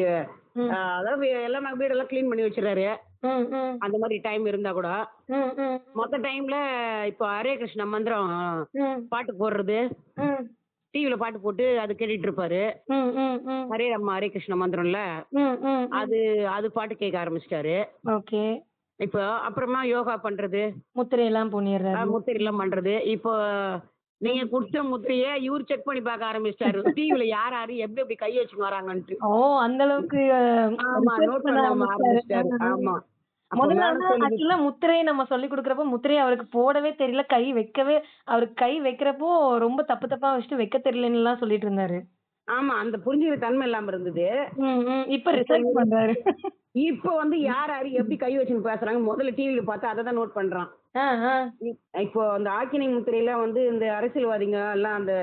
ம். அதாவது எல்லாம் வீடெல்லாம் க்ளீன் பண்ணி வச்சிடறாரு. ம், ம். அந்த மாதிரி டைம் இருந்தா கூட ம், ம். மொத்த டைம்ல இப்போ ஹரே கிருஷ்ண மந்திரம் ம். பாட்டு போடுறது, ம். டிவில பாட்டு போட்டு அது கேட்டுட்டு இருப்பாரு. ம், ம், ம். ஹரே ராமா ஹரே கிருஷ்ண மந்திரம்ல ம், ம். அது அது பாட்டு கேட்க ஆரம்பிச்சிட்டாரு. ஓகே. இப்போ அப்புறமா யோகா பண்றது, முத்திரையெல்லாம் பூணிர்றாரு. முத்திரை எல்லாம் பண்றது. இப்போ நீங்க குடுத்த முத்திரைய இவர் செக் பண்ணி பார்க்க ஆரம்பிச்சிட்டாரு. டிவில யார் யாரு எப்படி எப்படி கை வச்சுன்னு வராங்கன்ட்டு. ஓ! அந்த அளவுக்கு ஆமா, ரிசர்ச் நோட் பண்ண பண்ண ஆரம்பிச்சுட்டாரு. ஆரம்பிச்சிட்டாரு. ஆமா. அப்ப முதல்ல மேடம் சொல்லுது. ஆக்சுவலா முத்திரைய நம்ம சொல்லிக் குடுக்குறப்போ, முத்திரைய அவருக்கு போடவே தெரியல. அவருக்கு கை வைக்கிறப்போ ரொம்ப தப்பு தப்பா வச்சுட்டு வைக்க தெரியலன்னுலாம் சொல்லிட்டு இருந்தாரு. ஆமா, அந்த புரிஞ்சுக்கிற தன்மை இல்லாம இருந்தது. ம், ம். இப்ப ரிசர்ச் பண்றாரு. இப்போ வந்து யார் யாரு எப்படி கை வச்சுன்னு பேசுறாங்க முதல்ல டிவில பார்த்து அதை தான் நோட் பண்றான். ஆ, ஆ. இப்போ அந்த ஆக்கினை முத்திரையில வந்து இந்த அரசியல்வாதிங்க எல்லாம் அந்த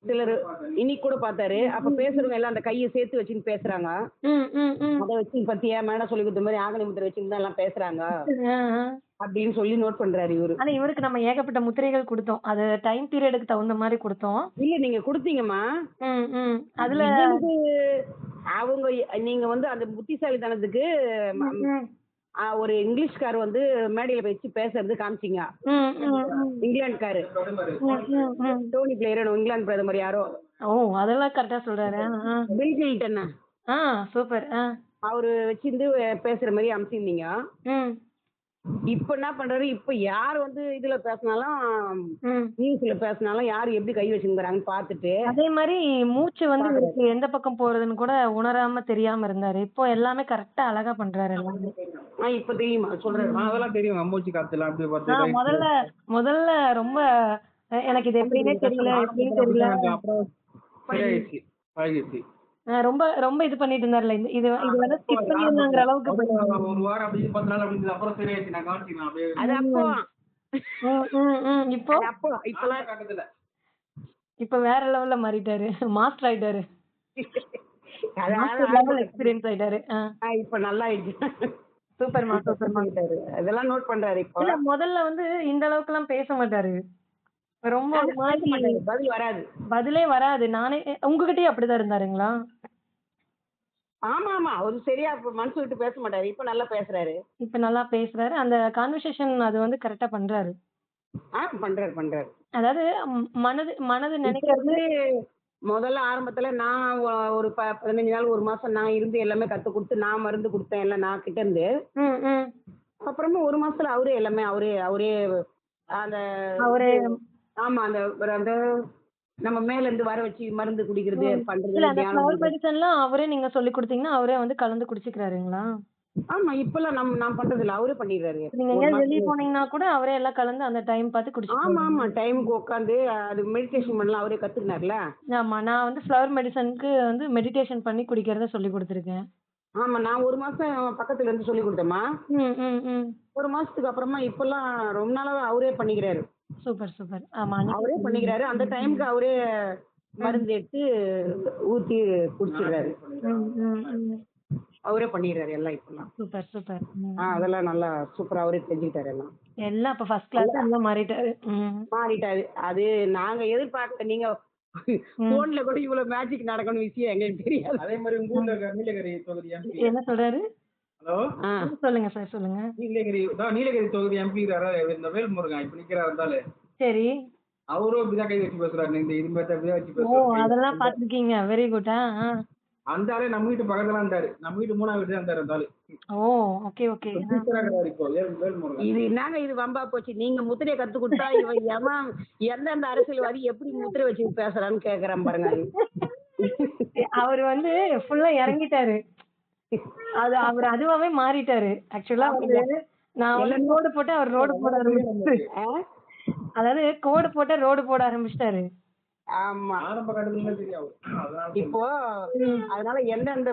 சிலர் இன்னைக்கு கூட பார்த்தாரு. அப்ப பேசுறவங்க எல்லாம் அந்த கையை சேர்த்து வச்சுன்னு பேசுறாங்க. ம், ம், ம். அதை வச்சு பத்தியா மேடம் சொல்லி கொடுத்த மாதிரி ஆக்கினை முத்திரை வச்சுன்னு தான் எல்லாம் பேசுறாங்க ஆ, ஆ. அப்படின்னு சொல்லி நோட் பண்றாரு இவரு. ஆனா இவருக்கு நம்ம ஏகப்பட்ட முத்திரைகள் குடுத்தோம். அது டைம் பீரியடுக்கு தகுந்த மாரி குடுத்தோம். இல்ல, நீங்க கொடுத்தீங்கம்மா. ம், ம். அதுல இவனுக்கு அவங்க நீங்க வந்து அந்த புத்திசாலித்தனத்துக்கு ம், ம். ஒரு இங்கிலீஷ்கார் வந்து மேடையில வச்சு பேசுறது காமிச்சிங்க. ம், ம், ம். இங்கிலாந்துக்காரு ம், ம், ம். டோனி பிளேயர், இங்கிலாந்து பிரதமர் யாரோ ஓ! அதெல்லாம் கரெக்ட்டா சொல்றாரு. ஆ, ஆ. பில் கிளின்டன் ஆ, சூப்பர். ஆ. அவரு வச்சிருந்து பேசுற மாதிரி அமிச்சிருந்தீங்க. ம், இப்ப என்ன பண்றாரு? இப்ப யார் வந்து இதுல பேசினாலும் ம். நியூஸ்ல பேசினாலும் யாரு எப்படி கை வச்சுக்கிறாங்கன்னு பார்த்துட்டு அதே மாரி மூச்சு வந்து இவருக்கு எந்த பக்கம் போறதுன்னு கூட உணராம தெரியாம இருந்தாரு. இப்போ எல்லாமே கரெக்ட்டா அழகா பண்றாரு எல்லாமே. இப்ப தெரியுமா சொல்றாரு. அதெல்லாம் தெரியும். மூச்சு காத்துலாம் அப்படியே பார்த்து முதல்ல முதல்ல ரொம்ப எனக்கு இது எப்படின்னே தெரியல, எப்படின்னு தெரியல. அப்புறம் சரியாயிடுச்சு, பழகிடுச்சு. ரொம்ப ரொம்ப இது பண்ணிட்டு இருந்தாருல்ல. இது இது வந்து ஸ்கிப் பண்ணிடலாங்கிற அளவுக்கு ஒரு வாரம் அப்படி 10 நாள் அப்படி அப்புறம் சரியாயிடுச்சு. நான் கவனிச்சிக்கலாம் அப்படியே. அது அப்போ ம், ம், ம். இப்போ அது அப்போ இப்பெல்லாம் காட்டத்துல இப்ப வேற லெவல்ல மாறிட்டாரு. மாஸ்டர் ஆயிட்டாரு. அதாவது மாஸ்டர் லெவல் எக்ஸ்பீரியன்ஸ் ஆயிட்டாரு. இப்ப நல்லா ஆயிடுச்சு. சூப்பர்மா சூப்பர்மா. பண்ணிட்டாரு. அதெல்லாம் நோட் பண்றாரு இப்போ. இல்ல முதல்ல வந்து இந்த அளவுக்குலாம் பேச மாட்டாரு. ரொம்ப ஒரு பேச மாதிரி மாட்டாரு. பதில் வராது. பதிலே வராது. நானே உங்ககிட்டயும் அப்படிதான் இருந்தாருங்களா? ஆமா, ஆமா. அவரு சரியா இப்ப மனசு விட்டு பேச மாட்டாரு. இப்ப நல்லா பேசுறாரு. இப்ப நல்லா பேசுறாரு. அந்த கான்வர்சேஷன் அது வந்து கரெக்ட்டா பண்றாரு. பண்றாரு, பண்றாரு. அதாவது மனது மனது இப்ப நினைக்கிறது. வந்து முதல்ல ஆரம்பத்துல நான் ஒரு 15 நாள், 1 மாசம் நான் இருந்து எல்லாமே கத்து குடுத்து, நான் மருந்து குடுத்தேன் எல்லாம் நான் கிட்ட இருந்து. ம், ம். அப்புறமா 1 மாசத்துல அவரே எல்லாமே அவரே அவரே அந்த அவரு ஆமா. அந்த அந்த நம்ம மேல இருந்து வர வச்சு மருந்து குடிக்கிறது, பண்றது, இல்ல அந்த தியானம் ஃப்ளவர் பண்றது. மெடிசன்லாம் அவரே நீங்க சொல்லிக் குடுத்தீங்கன்னா, அவரே வந்து கலந்து குடிச்சுக்கிறாருங்களா? ஆமா. இப்பல்லாம் நான் பண்றது இல்ல. அவரே பண்ணிடுறாரு. நீங்க 1 எங்கேயாவது வெளிய மாசத்துல. போனீங்கன்னா கூட அவரே எல்லாம் கலந்து அந்த டைம் பார்த்து ஆமா, குடிச்சுக்குவாரு. ஆமா. டைமுக்கு உட்காந்து அது மெடிடேஷன் பண்ணலாம் அவரே கத்துக்கினார்ல. ஆமா. நான் வந்து ஃப்ளவர் மெடிசனுக்கு வந்து மெடிடேஷன் பண்ணி குடிக்கிறத சொல்லிக் குடுத்துருக்கேன். ஆமா. நான் 1 மாசம் பக்கத்துல இருந்து சொல்லிக் குடுத்தேம்மா. ம், ம், ம். 1 மாசத்துக்கு அப்புறமா இப்பல்லாம் ரொம்ப நாளாவே அவரே பண்ணிக்கிறாரு. Super, super. ஆமா. அன்னைக்கே அவரே சொன்னீங்க. பண்ணிக்கிறாரு. அந்த டைமுக்கு அவரே ம், மருந்து எடுத்து ஊத்தி குடிச்சிடுறாரு. ம், ம், ம். அவரே பண்ணிடுறாரு எல்லாம் இப்பல்லாம். Super, super. ம். அதெல்லாம் நல்லா சூப்பரா அவரே செஞ்சுக்கிட்டாரு எல்லாம். எல்லாம் அப்ப ஃபர்ஸ்ட் கிளாஸ் எல்லாம் மாறிட்டாரு. ம். மாறிட்டாரு. அது நாங்க எதிர்பார்க்கல. நீங்க ம். போன்ல கூட இவ்வளவு மேஜிக் நடக்கணும் விஷயம் எங்களுக்கு தெரியாது. அதே மாதிரி உங்க ஊர்ல இருக்க நீலகிரி தொகுதி எம்பி. என்ன சொல்றாரு? ஹலோ, ஆ. சொல்லுங்க சார், சொல்லுங்க. நீலகிரி தொகுதி எம்பி இந்த வேல்முருகன் இப்ப நிக்கிறாரு இருந்தாலு சரி. அவரும் இப்படிதான் கை வச்சு பேசுறாரு. இந்த இது மாதிரி அப்படிதான் வச்சு ஓ! பேசுறாரு. அதெல்லாம் பார்த்துருக்கீங்க. Very good. ஆ, ஆ. அந்த ஆளே நம்ம வீட்டு பக்கத்துல இருந்தாரு. நம்ம வீட்டு 3ஆவது வீட்டு தான் இருந்தாரு அந்த ஆளு. ஓ! Okay, okay. இப்ப டீச்சரா இருக்கிறாரு இப்போ வேல்முருகன். இது என்னங்க இது வம்பா போச்சு. நீங்க முத்திரையை கத்து கொடுத்தா இவன் எவன் எந்தெந்த அரசியல்வாதி எப்படி முத்திரை வச்சு பேசுறான்னு கேக்குறான் பாருங்க. அவரு வந்து ஃபுல்லா இறங்கிட்டாரு. அது அவரு அதுவாவே மாறிட்டாரு. ஆக்சுவலா வந்து நான் வந்து ரோடு போட்டு அவர் ரோடு போட ஆரம்பிச்சுட்டாரு. ஆ? அதாவது கோடு போட்டா ரோடு போட ஆரம்பிச்சுட்டாரு. ஆமா. ஆரம்ப கட்டத்துல தெரியும் அவரு. அதனால இப்போ அதனால எந்தெந்த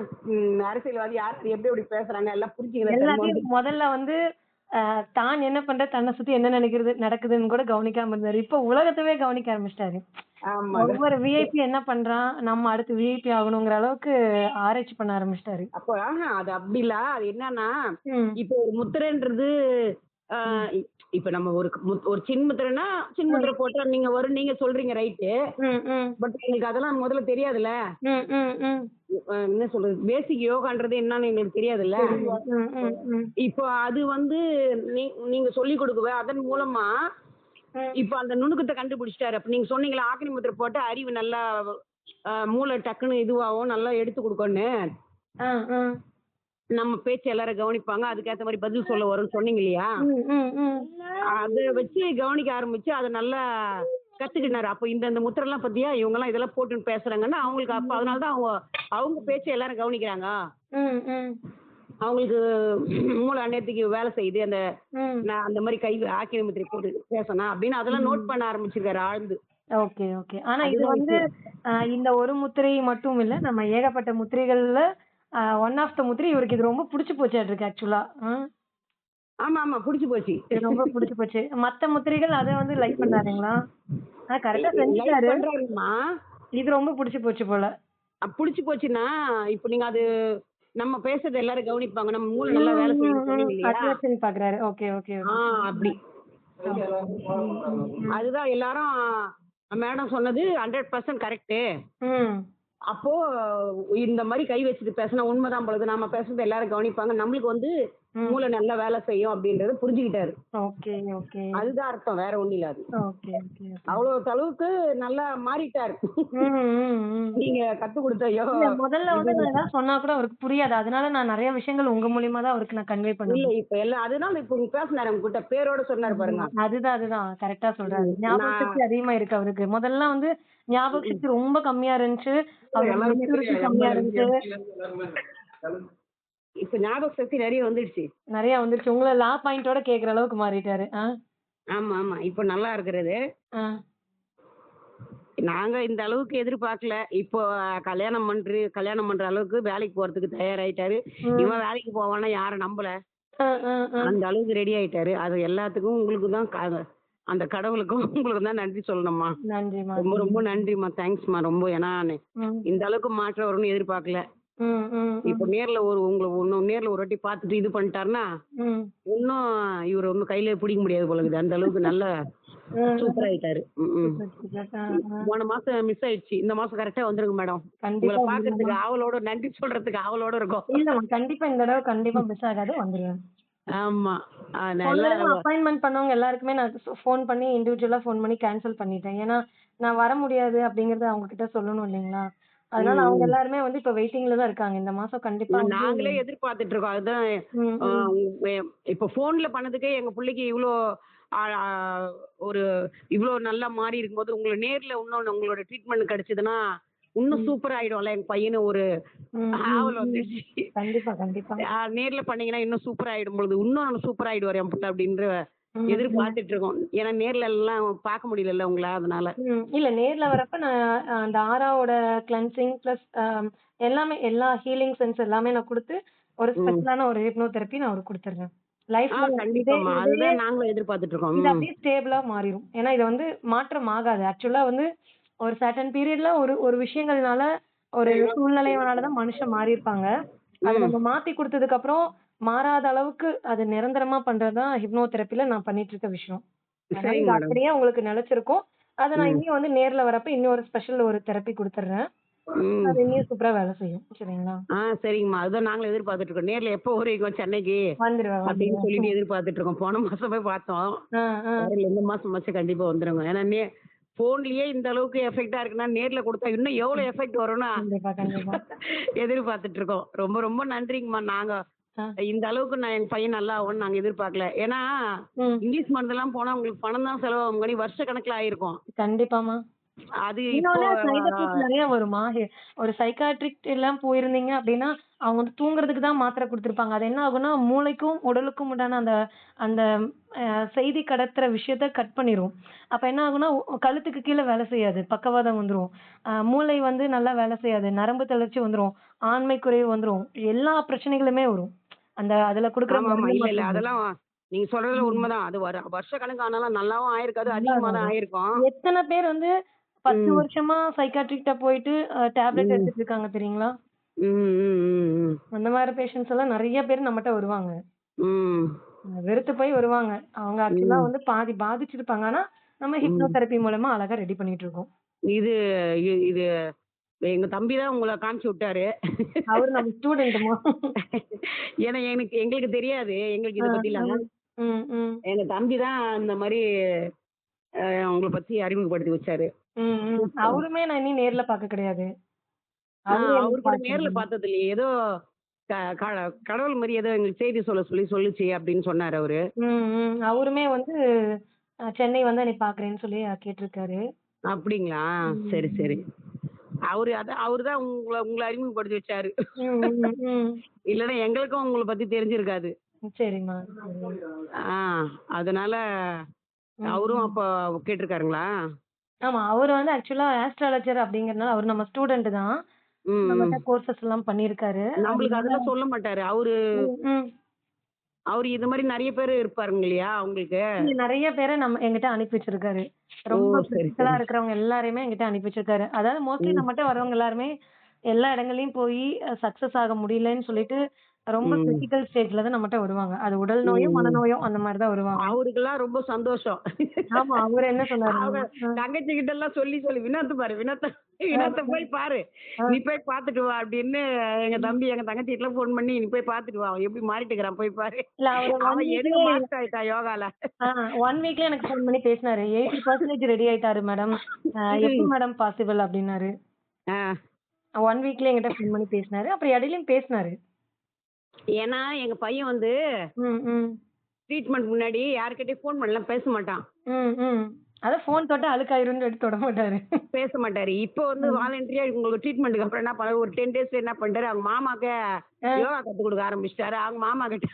அரசியல்வாதி யார் எப்படி எப்படி பேசுறாங்க எல்லாம் புரிஞ்சுக்கிற தன்மை வந்து. எல்லாத்தையும் முதல்ல வந்து தான் என்ன பண்ற, தன்னை சுத்தி என்ன நடக்குதுன்னு கூட கவனிக்காம இருந்தாரு. இப்ப உலகத்தவே கவனிக்க ஆரம்பிச்சிட்டாரு. ஆமா. ஒவ்வொரு விஐபி என்ன பண்றான், நம்ம அடுத்து விஐபி ஆகணுங்கிற அளவுக்கு ஆராய்ச்சி பண்ண ஆரம்பிச்சிட்டாரு. அப்போ அது அப்படி இல்ல. அது என்னன்னா ம். இப்போ ஒரு முத்திரைன்றது இப்ப நம்ம ஒரு சின்முத்திரைன்னா சின்முத்திரை போட்டா நீங்க சொல்றீங்க ரைட்டு. ம், ம். பட் எங்களுக்கு அதெல்லாம் முதல்ல தெரியாதுல்ல. ம், ம், ம். என்ன சொல்றது பேசிக் யோகான்றது என்னன்னு எங்களுக்கு தெரியாதுல்ல. ம், ம், ம். இப்போ அது வந்து நீங்க சொல்லி கொடுக்குவ அதன் மூலமா ம். இப்போ அந்த நுணுக்கத்தை கண்டுபிடிச்சிட்டாரு. அப்ப நீங்க சொன்னீங்களா ஆக்கினி முத்திரை போட்டு அறிவு நல்லா மூளை டக்குன்னு இதுவாகும் நல்லா எடுத்து கொடுக்கணும்னு. ஆ, ஆ. நம்ம பேச்சு எல்லாரும் கவனிப்பாங்க அதுக்கேத்த மாதிரி பதில் சொல்ல வரும்னு சொன்னீங்க இல்லையா. ம், ம், ம். அதை வச்சு கவனிக்க ஆரம்பிச்சு அதை நல்லா கத்துக்கிட்டாரு. அப்போ இந்த முத்திரை எல்லாம் பத்தியா இவங்க எல்லாம் இதெல்லாம் போட்டுன்னு பேசுறாங்கன்னா அவங்களுக்கு அப்ப அதனாலதான் அவங்க பேச்சை எல்லாரும் கவனிக்கிறாங்க. ம், ம். அவங்களுக்கு மூளை அந்நேரத்துக்கு வேலை செய்யுது. ம். நான் அந்த மாதிரி ஆக்கினி முத்திரை போட்டு பேசணும் அப்படின்னு அதெல்லாம் நோட் பண்ண ஆரம்பிச்சிருக்காரு ஆழ்ந்து. Okay, okay. ஆனா இது வந்து இந்த ஒரு முத்திரை மட்டும் இல்ல. நம்ம ஏகப்பட்ட முத்திரைகள்ல ஒன் ஆஃப் த முத்திரை இவருக்கு இது ரொம்ப புடிச்சு போச்சாட்ருக்கு ஆக்சுவலா. ஆமா ஆமா புடிச்சு போச்சு. இது ரொம்ப புடிச்சு போச்சு. மத்த முத்திரைகள் அத வந்து லைக் பண்ணாருங்களா? கரெக்ட்டா லைக் செஞ்சுட்டாரு. பண்றாருமா. இது ரொம்ப புடிச்சு போச்சு போல. புடிச்சு போச்சுன்னா இப்போ நீங்க அது நம்ம பேசுறது எல்லாரும் கவனிப்பாங்க. நம்ம மூளை நல்லா வேலை செய்யும்னு சொன்னீங்க இல்லையா. அட்ராக்ஷன் பாக்குறாரு. Okay, okay, okay. அப்படி அதுதான் எல்லாரும் மேடம் சொன்னது 100% கரெக்ட். ம். அப்போ இந்த மாதிரி கை வச்சுட்டு பேசினா உண்மைதான் பொழுது நாம பேசுறது எல்லாரும் கவனிப்பாங்க நம்மளுக்கு வந்து மூளை நல்லா வேலை செய்யும் அப்படின்றத புரிஞ்சுக்கிட்டாரு. Okay, okay. அதுதான் அர்த்தம் வேற ஒண்ணும் இல்ல அது. Okay, okay. அவ்வளவு அளவுக்கு நல்லா மாறிட்டாரு. ம், ம், ம். நீங்க கத்து கொடுத்தையோ இல்ல முதல்ல வந்து நான் ஏதாவது சொன்னா கூட அவருக்கு புரியாது. அதனால நான் நிறைய விஷயங்கள் உங்க மூலியமா தான் அவருக்கு நான் கன்வே இல்ல பண்ணுவேன். இப்ப எல்லாம் அதனால இப்ப உங்க பேசினாரு உங்ககிட்ட பேரோட சொன்னாரு பாருங்க. அதுதான் கரெக்டா சொல்றாரு. ஞாபக சக்தி அதிகமா இருக்கு அவருக்கு. முதல்ல வந்து ஞாபக சக்தி ரொம்ப கம்மியா இருந்துச்சு. அவருக்கு மெச்சூரிட்டி கம்மியா இருந்துச்சு. இப்ப ஞாபக சக்தி நிறைய வந்துடுச்சு. நிறைய வந்துருச்சு. உங்களை லா பாயிண்டோட கேக்குற அளவுக்கு மாறிட்டாரு. ஆமா ஆமா இப்ப நல்லா இருக்கிறது. ஆ. நாங்க இந்த அளவுக்கு எதிர்பார்க்கல. இப்போ கல்யாணம் பண்ற அளவுக்கு வேலைக்கு போறதுக்கு தயாராயிட்டாரு. இவன் வேலைக்கு போவானா யாரும் நம்பல. அந்த அளவுக்கு ரெடி ஆயிட்டாரு. அது எல்லாத்துக்கும் உங்களுக்கு தான் அந்த கடவுளுக்கும் உங்களுக்கு தான் நன்றி சொல்லணும்மா. நன்றிமா. ரொம்ப ரொம்ப நன்றிம்மா. தேங்க்ஸ்மா ரொம்ப. ஏன்னா இந்த அளவுக்கு மாற்றம் வரும்னு எதிர்பார்க்கல. ம், ம், இப்போ ம், நேர்ல உங்களை இன்னும் நேர்ல ஒரு வாட்டி பார்த்துட்டு இது பண்ணிட்டாருன்னா ம். இன்னும் இவர் ஒன்றும் கையிலே பிடிக்க முடியாது போல இருக்குது. அந்த அளவுக்கு நல்ல சூப்பர் ஆயிட்டாரு. ம். Super, super. ஆ. போன மாசம் மிஸ் ஆயிடுச்சு. இந்த மாசம் கரெக்டா வந்துருங்க மேடம். உங்கள கண்டிப்பா வந்துருவேன்மா. பார்க்கறதுக்கு ஆவலோட நன்றி சொல்றதுக்கு ஆவலோட இருக்கோம். இல்லம்மா, கண்டிப்பா இந்த தடவ கண்டிப்பா மிஸ் ஆகாது, வந்துருவேன். ஆமா. போன நல்லா தடவ அப்பாயின்ட்மென்ட் பண்ணவங்க எல்லாருக்குமே நான் ஃபோன் பண்ணி இண்டிவிஜுவலா ஃபோன் பண்ணி கேன்சல் பண்ணிட்டேன். ஏன்னா, நான் வர முடியாது அப்படிங்கிறத அவங்க கிட்ட சொல்லணும் இல்லைங்களா? அதனால அவங்க ம். எல்லாருமே வந்து இப்ப வெயிட்டிங்ல தான் இருக்காங்க. இந்த மாசம் கண்டிப்பா வந்து நாங்களே எதிர்பார்த்துட்டு இருக்கோம். அதுதான் ம், அ ம். இப்ப ஃபோன்ல பண்ணதுக்கே எங்க புள்ளைக்கு இவ்ளோ அ அ ஒரு இவ்ளோ நல்லா மாறி இருக்கும்போது, உங்கள நேர்ல இன்னொன்னு உங்களோட ட்ரீட்மெண்ட் கிடைச்சதுன்னா, இன்னும் ம். சூப்பர் ஆயிடும்ல எங்க பையனு ஒரு ம், ம், ஆவல் ம். வந்துடுச்சு. கண்டிப்பா, கண்டிப்பா. நேர்ல பண்ணீங்கன்னா இன்னும் சூப்பர் ஆயிடும் பொழுது, இன்னும் சூப்பர் ஆயிடுவாரு என் புள்ள அப்படின்ற ம், ம். எதிர்பார்த்துட்டு இருக்கோம். ஏன்னா நேர்ல எல்லாம் பார்க்க முடியலல்ல உங்கள அதனால. ம். இல்ல நேர்ல வரப்ப நான் அந்த ஆராவோட கிளென்சிங் பிளஸ் எல்லாமே எல்லா ஹீலிங் சென்ஸ் எல்லாமே நான் குடுத்து, ஒரு ம். ஸ்பெஷலான ஒரு ஹிப்னோதெரபி நான் அவருக்கு குடுத்துருவேன். லைஃப்ல இதே கண்டிப்பாம்மா. இதே அதுதான் நாங்களும் எதிர்பார்த்துட்டு இருக்கோம். இது ம். அப்படியே ஸ்டேபிளா மாறிரும். ஏன்னா இது வந்து மாற்றம் ஆகாது. ஆக்சுவலா வந்து ஒரு சர்டன் பீரியட்ல ஒரு ஒரு விஷயங்கள்னால, ஒரு சூழ்நிலையினால தான் மனுஷன் மாறியிருப்பாங்க. அத ம். நம்ம மாத்தி குடுத்ததுக்கு அப்புறம், மாறாத அளவுக்கு அது நிரந்தரமா பண்றது தான் ஹிப்னோதெரபில நான் பண்ணிட்டு இருக்க விஷயம். அதனால சரிங்க இது மேடம். அப்படியே உங்களுக்கு நிலைச்சிருக்கும். அத நான் ம். இனியும் வந்து நேர்ல வரப்ப இன்னொரு ஸ்பெஷல் ஒரு தெரப்பி குடுத்துடுறேன். ம். அது இன்னும் சூப்பரா வேலை செய்யும். சரிங்களா? சரிங்கம்மா. அதுதான் நாங்களும் எதிர்பார்த்துட்டு இருக்கோம். நேர்ல எப்போ வருவீங்க சென்னைக்கு? வந்துருவேன், அப்படின்னு வந்துருவேன். சொல்லிட்டு எதிர்பார்த்துட்டு இருக்கோம். போன மாசம் போய் பார்த்தோம். ஆ, ஆ. வரல இந்த மாசமாச்சும் கண்டிப்பா வந்துருங்க. ஏன்னா ஃபோன்லயே இந்த அளவுக்கு எஃபெக்ட்டா இருக்குன்னா, நேர்ல குடுத்தா இன்னும் எவ்வளோ எஃபெக்ட் வரும்னு கண்டிப்பா, கண்டிப்பா. எதிர்பார்த்துட்டு இருக்கோம். ரொம்ப ரொம்ப நன்றிங்கம்மா. நாங்க ஆ. இந்த அளவுக்கு எங்க பையன் நல்லா ஆகும்னு நாங்க எதிர்பார்க்கல. ஏன்னா, ம். இங்கிலீஷ் மருந்தெல்லாம் போனா உங்களுக்கு பணம் தான் செலவாகுங்காட்டி வருஷ கணக்குல ஆயிருக்கும். கண்டிப்பாமா. அது இப்போ இன்னொன்னு சைட் எஃபெக்ட்ஸ் நெறைய வருமா? ஒரு சைக்காட்ரிக்ட் எல்லாம் போயிருந்தீங்க அப்டின்னா, அவங்க வந்து தூங்குறதுக்கு தான் மாத்திரை குடுத்துருப்பாங்க. அது என்ன ஆகும்னா, மூளைக்கும், உடலுக்கும் உண்டான அந்த அந்த அ செய்தி கடத்துற விஷயத்த கட் பண்ணிரும். அப்ப என்ன ஆகும்னா, கழுத்துக்கு கீழ வேலை செய்யாது. பக்கவாதம் வந்துரும். மூளை வந்து நல்லா வேலை செய்யாது. நரம்பு தளர்ச்சி வந்துரும். ஆண்மை குறைவு வந்துரும். எல்லா பிரச்சனைகளுமே வரும். அந்த அதுல குடுக்குற ஆமாமா. மருந்து இல்ல, இல்ல. மாத்திரைகள். அதெல்லாம் நீங்க சொல்றதுல ம். உண்மதான். அது வருஷ கணக்கு ஆனாலும் நல்லாவும் ஆயிருக்காது. நல்லா அதிகமா தான் ஆகாது. ஆயிருக்கும். எத்தன பேர் வந்து 10 ம். வருஷமா சைக்காட்ரிக்ட்ட போயிட்டு டேப்லெட் ம். எடுத்துட்டு இருக்காங்க தெரியுங்களா? ம், ம், ம், ம். அந்த மாரி பேஷண்ட்ஸ் எல்லாம் நெறைய பேர் நம்மட்ட வருவாங்க. ம். வெறுத்து போய் வருவாங்க. அவங்க ஆக்சுவலா ம். வந்து பாதி பாதிச்சிருப்பாங்க. ஆனா, நம்ம ம். ஹிப்னோதெரபி மூலமா அழகா ரெடி பண்ணிட்டு இருக்கோம். இது இது எங்க தம்பி தான் உங்கள காமிச்சு விட்டாரு. அவரு நம்ம ஸ்டூடண்ட்டுமா. ஏன்னா எங்களுக்கு தெரியாது. எங்களுக்கு ஆ, இத ஆ. பத்திலாம். ம், ம். எங்க தம்பி தான் இந்த மாரி உங்கள பத்தி அறிமுகப்படுத்தி வச்சாரு. ம், ம். அவருமே நான் இனி நேர்ல பாக்க கிடையாது. அவரு அவரு எனக்கு கூட நேர்ல பாத்துருக்காங்க. பார்த்தது இல்லையே. ஏதோ க க கடவுள் மாரி ஏதோ எங்களுக்கு செய்தி சொல்லுச்சு அப்படின்னு சொன்னாரு அவரு. ம், ம். அவருமே வந்து சென்னை வந்து என்னை பாக்குறேன்னு சொல்லி கேட்டிருக்காரு. அப்படிங்களா? ம், சரி, சரி. ம். அவரு தான் உங்கள உங்கள அறிமுகப்படுத்தி வச்சாரு. ம், ம், ம். இல்லன்னா எங்களுக்கும் உங்கள பத்தி தெரிஞ்சிருக்காது. சரிம்மா. சரி. ஆ அதனால ம், அவரும் ம். அப்ப கேட்டுருக்காருங்களா? ஆமா. அவரு வந்து ஆக்சுவலா ஆஸ்ட்ராலஜர் அப்படிங்கிறனால அவரு நம்ம ஸ்டூடண்ட் தான். ம், ம். நம்மட்ட கோர்சஸ் எல்லாம் பண்ணியிருக்காரு. நம்மளுக்கு அதனால அதெல்லாம் சொல்ல மாட்டாரு. அவரு ம், ம். அவரு இது மாரி நெறைய பேரு இருப்பாருங்க இல்லையா உங்களுக்கு? இங்க நெறைய பேர என்கிட்ட அனுப்பி வச்சிருக்காரு. ஓ! ரொம்ப சரி, கிரிட்டிகலா சரி. இருக்கிறவங்க எல்லாரையுமே என்கிட்ட அனுப்பி வச்சிருக்காரு. அதாவது மோஸ்ட்லி ம், நம்மட்ட வரவங்க எல்லாருமே எல்லா இடங்கள்லயும் போயி சக்சஸ் ஆக முடியலன்னு சொல்லிட்டு, ரொம்ப ம், கிரிட்டிக்கல் ஸ்டேஜ்ல தான் நம்மட்ட வருவாங்க. அது உடல் ம், நோயும், ம். மனநோயும் அந்த மாரி தான் வருவாங்க. அவருக்கெல்லாம் ரொம்ப சந்தோஷம். ஆமா. அவரு என்ன அவங்க சொன்னாருன்னா, தங்கச்சி கிட்டலாம் சொல்லி வினோத் பாரு அ, வினோத்த போய் பாரு. அ, நீ போய் பார்த்துட்டு வா அப்படின்னு ம். எங்க தங்கச்சிட்டலாம் ஃபோன் பண்ணி நீ போய் பார்த்துட்டு வா. அவன் எப்படி மாறிட்டுருக்கிறான் போய் பாரு. இல்ல அவரு 1 அவன் எடுக்க வீக்லயே மாஸ்டர் ஆயிட்டான் யோகால. 1 வீக்லயே எனக்கு ஃபோன் பண்ணி பேசினாரு. 80% ரெடி ஆயிட்டாரு மேடம். எப்படி ம். மேடம் பாசிபிள் அப்டின்னாரு. ஆ. 1 வீக்லயே என்கிட்ட ஃபோன் பண்ணி பேசினாரு. அப்புறம் இடையிலயும் பேசினாரு. ஏன்னா எங்க பையன் வந்து ம், ம். ட்ரீட்மெண்ட் முன்னாடி யார்கிட்டயும் ஃபோன் பண்ணலாம் பேச மாட்டான். ம், ம். அதான் ஃபோன் தொட்டா அழுக்காயிரும்னு சொல்லிட்டு தொட மாட்டாரு. பேச மாட்டாரு. இப்போ வந்து ம். வாலண்டரியா உங்களுக்கு ட்ரீட்மெண்ட்க்கு அப்புறம் என்ன பண்ணாரு, ஒரு 10 டேஸ்ல என்ன பண்ணிட்டாரு, அவங்க மாமாக்கு அ, யோகா கத்துக் குடுக்க ஆரம்பிச்சுட்டாரு. அவங்க மாமா கிட்ட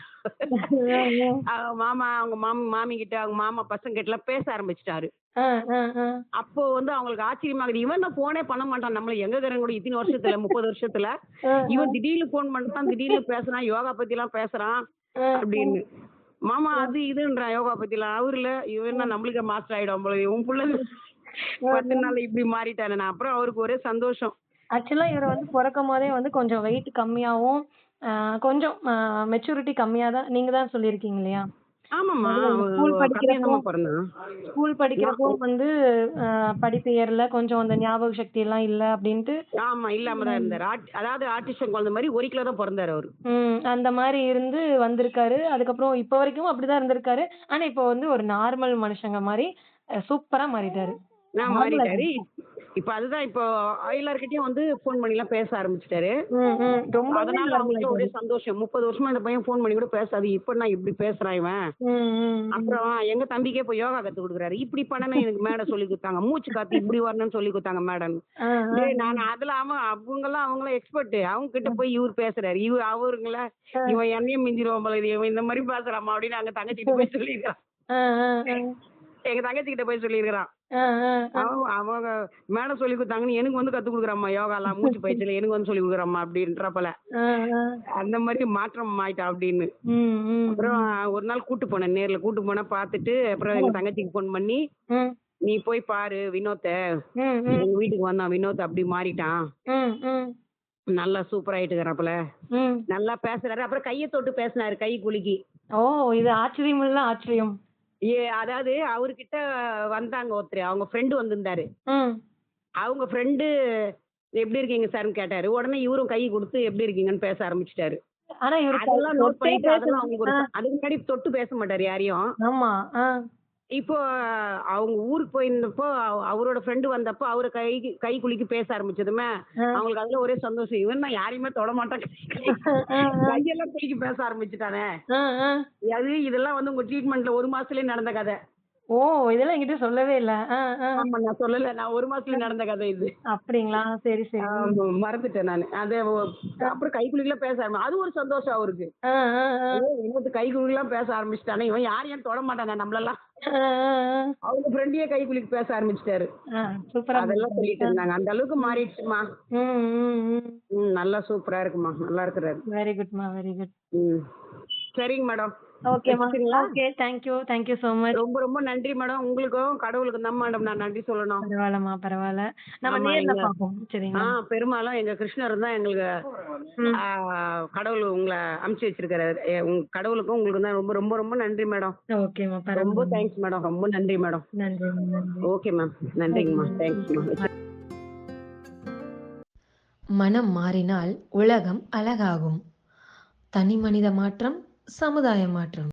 அவங்க மாமா, அவங்க மாமி கிட்ட, அவங்க மாமா பசங்க கிட்டலாம் பேச ஆரம்பிச்சுட்டாரு. அ, அ, அ, அப்போ வந்து அவங்களுக்கு ஆச்சரியமாகுது. இவன் தான் ஃபோனே பண்ண மாட்டான். நம்மள எங்க இருக்கிறான் கூட இத்தனை வருஷத்துல, 30 வருஷத்துல. அ, இவன் திடீர்னு ஃபோன் பண்றான், திடீர்னு பேசுறான், யோகா பத்திலாம் பேசுறான் அ, அ, அப்படின்னு. மாமா அ, அது இதுன்றான் யோகா பத்திலாம். அவரு இல்ல, இவன் என்ன நம்மளுக்கே மாஸ்டர் ஆயிடுவான் போல. உன் புள்ள அ, 10 நாள்ல இப்படி மாறிட்டானே. நான் அப்புறம் அவருக்கு ஒரே சந்தோஷம். ஆக்சுவலா இவரு வந்து பொறக்கும்போதே வந்து கொஞ்சம் வெயிட் கம்மியாவும், கொஞ்சம் மெச்சூரிட்டி கம்மியா தான் நீங்க தான் சொல்லியிருக்கீங்க இல்லையா? ஆமாம்மா. அதாவது அந்த ஸ்கூல் கம்மியா படிக்கிறப்போ தாம்மா பொறந்தான். ஸ்கூல் நான் படிக்கிறப்போ வந்து படிப்பு ஏறல, கொஞ்சம் அந்த ஞாபக சக்தி எல்லாம் இல்ல அப்டின்ட்டு ஆமா. இல்லாம தான் இருந்தாரு. அதாவது ஆட்டிசம் குழந்தை மாரி 1 கிலோ தான் பொறந்தாரு அவரு. அந்த மாரி இருந்து வந்திருக்காரு. அதுக்கப்புறம் இப்ப வரைக்கும் அப்படிதான் இருந்திருக்காரு. ஆனா இப்போ வந்து ஒரு நார்மல் மனுஷங்க மாரி சூப்பரா மாறிட்டாரு. நார்மல் மாறிட்டாரு. இப்ப அதுதான் இப்போ எல்லார்கிட்டயும் வந்து ஃபோன் பண்ணிலாம் பேச ஆரம்பிச்சுட்டாரு. ரொம்பவே அதனால நார்மல் அவங்களுக்கும் ஒரே ஆயிட்டாரு. சந்தோஷம். 30 வருஷமா இந்த பையன் ஃபோன் பண்ணி கூட பேசாது. இப்ப இப்படி பேசுறான் இவன். ம், ம், ம். அப்புறம் எங்க தம்பிக்கே இப்ப யோகா கத்துக் குடுக்குறாரு. இப்படி பண்ணணும் எனக்கு மேடம் சொல்லிக் குடுத்தாங்க. மூச்சு காத்து இப்படி வரணும்னு சொல்லிக் குடுத்தாங்க மேடம். ஆ, ஆ, டேய் நான் அதுல அவங்கலாம் எக்ஸ்பர்ட். அவங்க கிட்ட போய் இவரு பேசுறாரு. அவருங்கள ஆ, இவன் என்னையும் மிஞ்சிருவான் போல இது. இவன் இந்த மாரி பேசுறாம்மா அப்படின்னு அங்க தங்கச்சிகிட்ட போய் சொல்லியிருக்கான். ஆ, ஆ, ஆ, எங்க தங்கச்சி கிட்ட போய் சொல்லியிருக்கிறான். ஆ, ஆ, ஆ, அவங்க மேடம் சொல்லிக் குடுத்தாங்கன்னு எனக்கு வந்து கத்துக் குடுக்குறாம்மா யோகாலாம் மூச்சு பயிற்சியில எனக்கு வந்து சொல்லிக் குடுக்குறாம்மா அப்படின்றப்பல. ஆ, ஆ. அந்த மாரி மாற்றம் ஆயிட்டான் அப்படின்னு. ம், ம், அப்புறம் ம். ஒரு நாள் கூட்டு போனேன். நேர்ல கூட்டு போனா பார்த்துட்டு, அப்புறம் எங்க தங்கச்சிக்கு ஃபோன் பண்ணி, ம், "நீ போய் பாரு வினோத்த. ம், ம், எங்க வீட்டுக்கு வந்தான். வினோத் அப்படி மாறிட்டான். ம், ம், நல்லா சூப்பர் ஆயிட்டுருக்கிறாப்புல. ம். நல்லா பேசுறாரு." அப்புறம் கைய தொட்டு பேசினாரு கை குலுக்கி. ஓ! இது ஆச்சரியமுள்ள ஆச்சரியம். அதாவது அவர்கிட்ட வந்தாங்க ஒருத்தரு. அவங்க ஃப்ரெண்ட் வந்திருந்தாரு. ம். அவங்க ஃப்ரெண்டு "எப்படி இருக்கீங்க சார்ன்னு?" கேட்டாரு. உடனே இவரும் கை குடுத்து எப்படி இருக்கீங்கன்னு பேச ஆரம்பிச்சுட்டாரு. ஆனா இவரு அதெல்லாம் நோட் தொட்டே பண்ணிட்டு அதெல்லாம் பேசணும். அவங்களுக்கு ஆ, அதுக்கு முன்னாடி தொட்டு பேச மாட்டாரு யாரையும். ஆமா. ஆ, இப்போ அவங்க ஊருக்கு போயிருந்தப்போ அவரோட ஃப்ரெண்டு வந்தப்போ அவர கை கை குலுக்கி பேச ஆரம்பிச்சதுமே ஆ, அவங்களுக்கு அதுல ஒரே சந்தோஷம். இவன் தான் யாரையுமே தொட மாட்டான். ஆ, ஆ, கையெல்லாம் குலுக்கி பேச ஆரம்பிச்சுட்டானே. ஆ, ஆ. இதெல்லாம் வந்து உங்க ட்ரீட்மெண்ட்ல 1 மாசத்துலயே நடந்த கதை. ஓ! இதெல்லாம் என்கிட்ட சொல்லவே இல்ல. ஆ, ஆ. ஆமா நான் சொல்லல. நான் 1 மாசத்துல நடந்த கதை இது. அப்படிங்களா? சரி, சரி. ஆமா மறந்துட்டேன் நானு. அப்புறம் கை குலுக்கிலாம் பேச அது ஒரு சந்தோஷம் அவருக்கு. ஆ, ஆ, ஆ. இன்னொருத்த கை குலுக்கிலாம் பேச ஆரம்பிச்சுட்டானே. இவன் யாரையும் தொட மாட்டானே நம்மளெல்லாம். ஆ, ஆ, ஆ. அவங்க ஃப்ரெண்டையே கை குலுக்கி பேச ஆரம்பிச்சுட்டாரு. ஆ, சூப்பரா அதெல்லாம் பண்ணிருக்காரு. சொல்லிட்டு இருந்தாங்க. அந்த அளவுக்கு மாறிடுச்சுமா. ம், ம், ம். நல்லா சூப்பரா இருக்குமா. நல்லா இருக்கிறாரு. வெரி குட்மா, வெரி குட். ம். சரிங்க மேடம். ஓகேம்மா. வச்சுட்டுங்களா? Okay. Thank you. Thank you so much. ரொம்ப ரொம்ப நன்றி மேடம். உங்களுக்கும் கடவுளுக்கும் தான் மேடம் நான் நன்றி சொல்லணும். பரவால்லம்மா, பரவால்ல. நம்ம ஆமா நேர்ல எங்க பாப்போம். சரிங்களா? பெரும்பாலும் எங்க கிருஷ்ணர் தான் எங்களுக்கு ம். ஆ கடவுள் உங்கள அனுப்பிச்சு வச்சிருக்காரு. உங்க கடவுளுக்கும் உங்களுக்கும் தான் ரொம்ப ரொம்ப ரொம்ப நன்றி மேடம். ஓகேம்மா. ரொம்ப பரவால்ல. Thanks madam. ரொம்ப நன்றி மேடம். நன்றிங்க, நன்றி. Okay ma'am. நன்றிங்கம்மா. தேங்க்ஸ்மா. மனம் மாறினால் உலகம் அழகாகும். தனி மனித மாற்றம், சமுதாய மாற்றம்.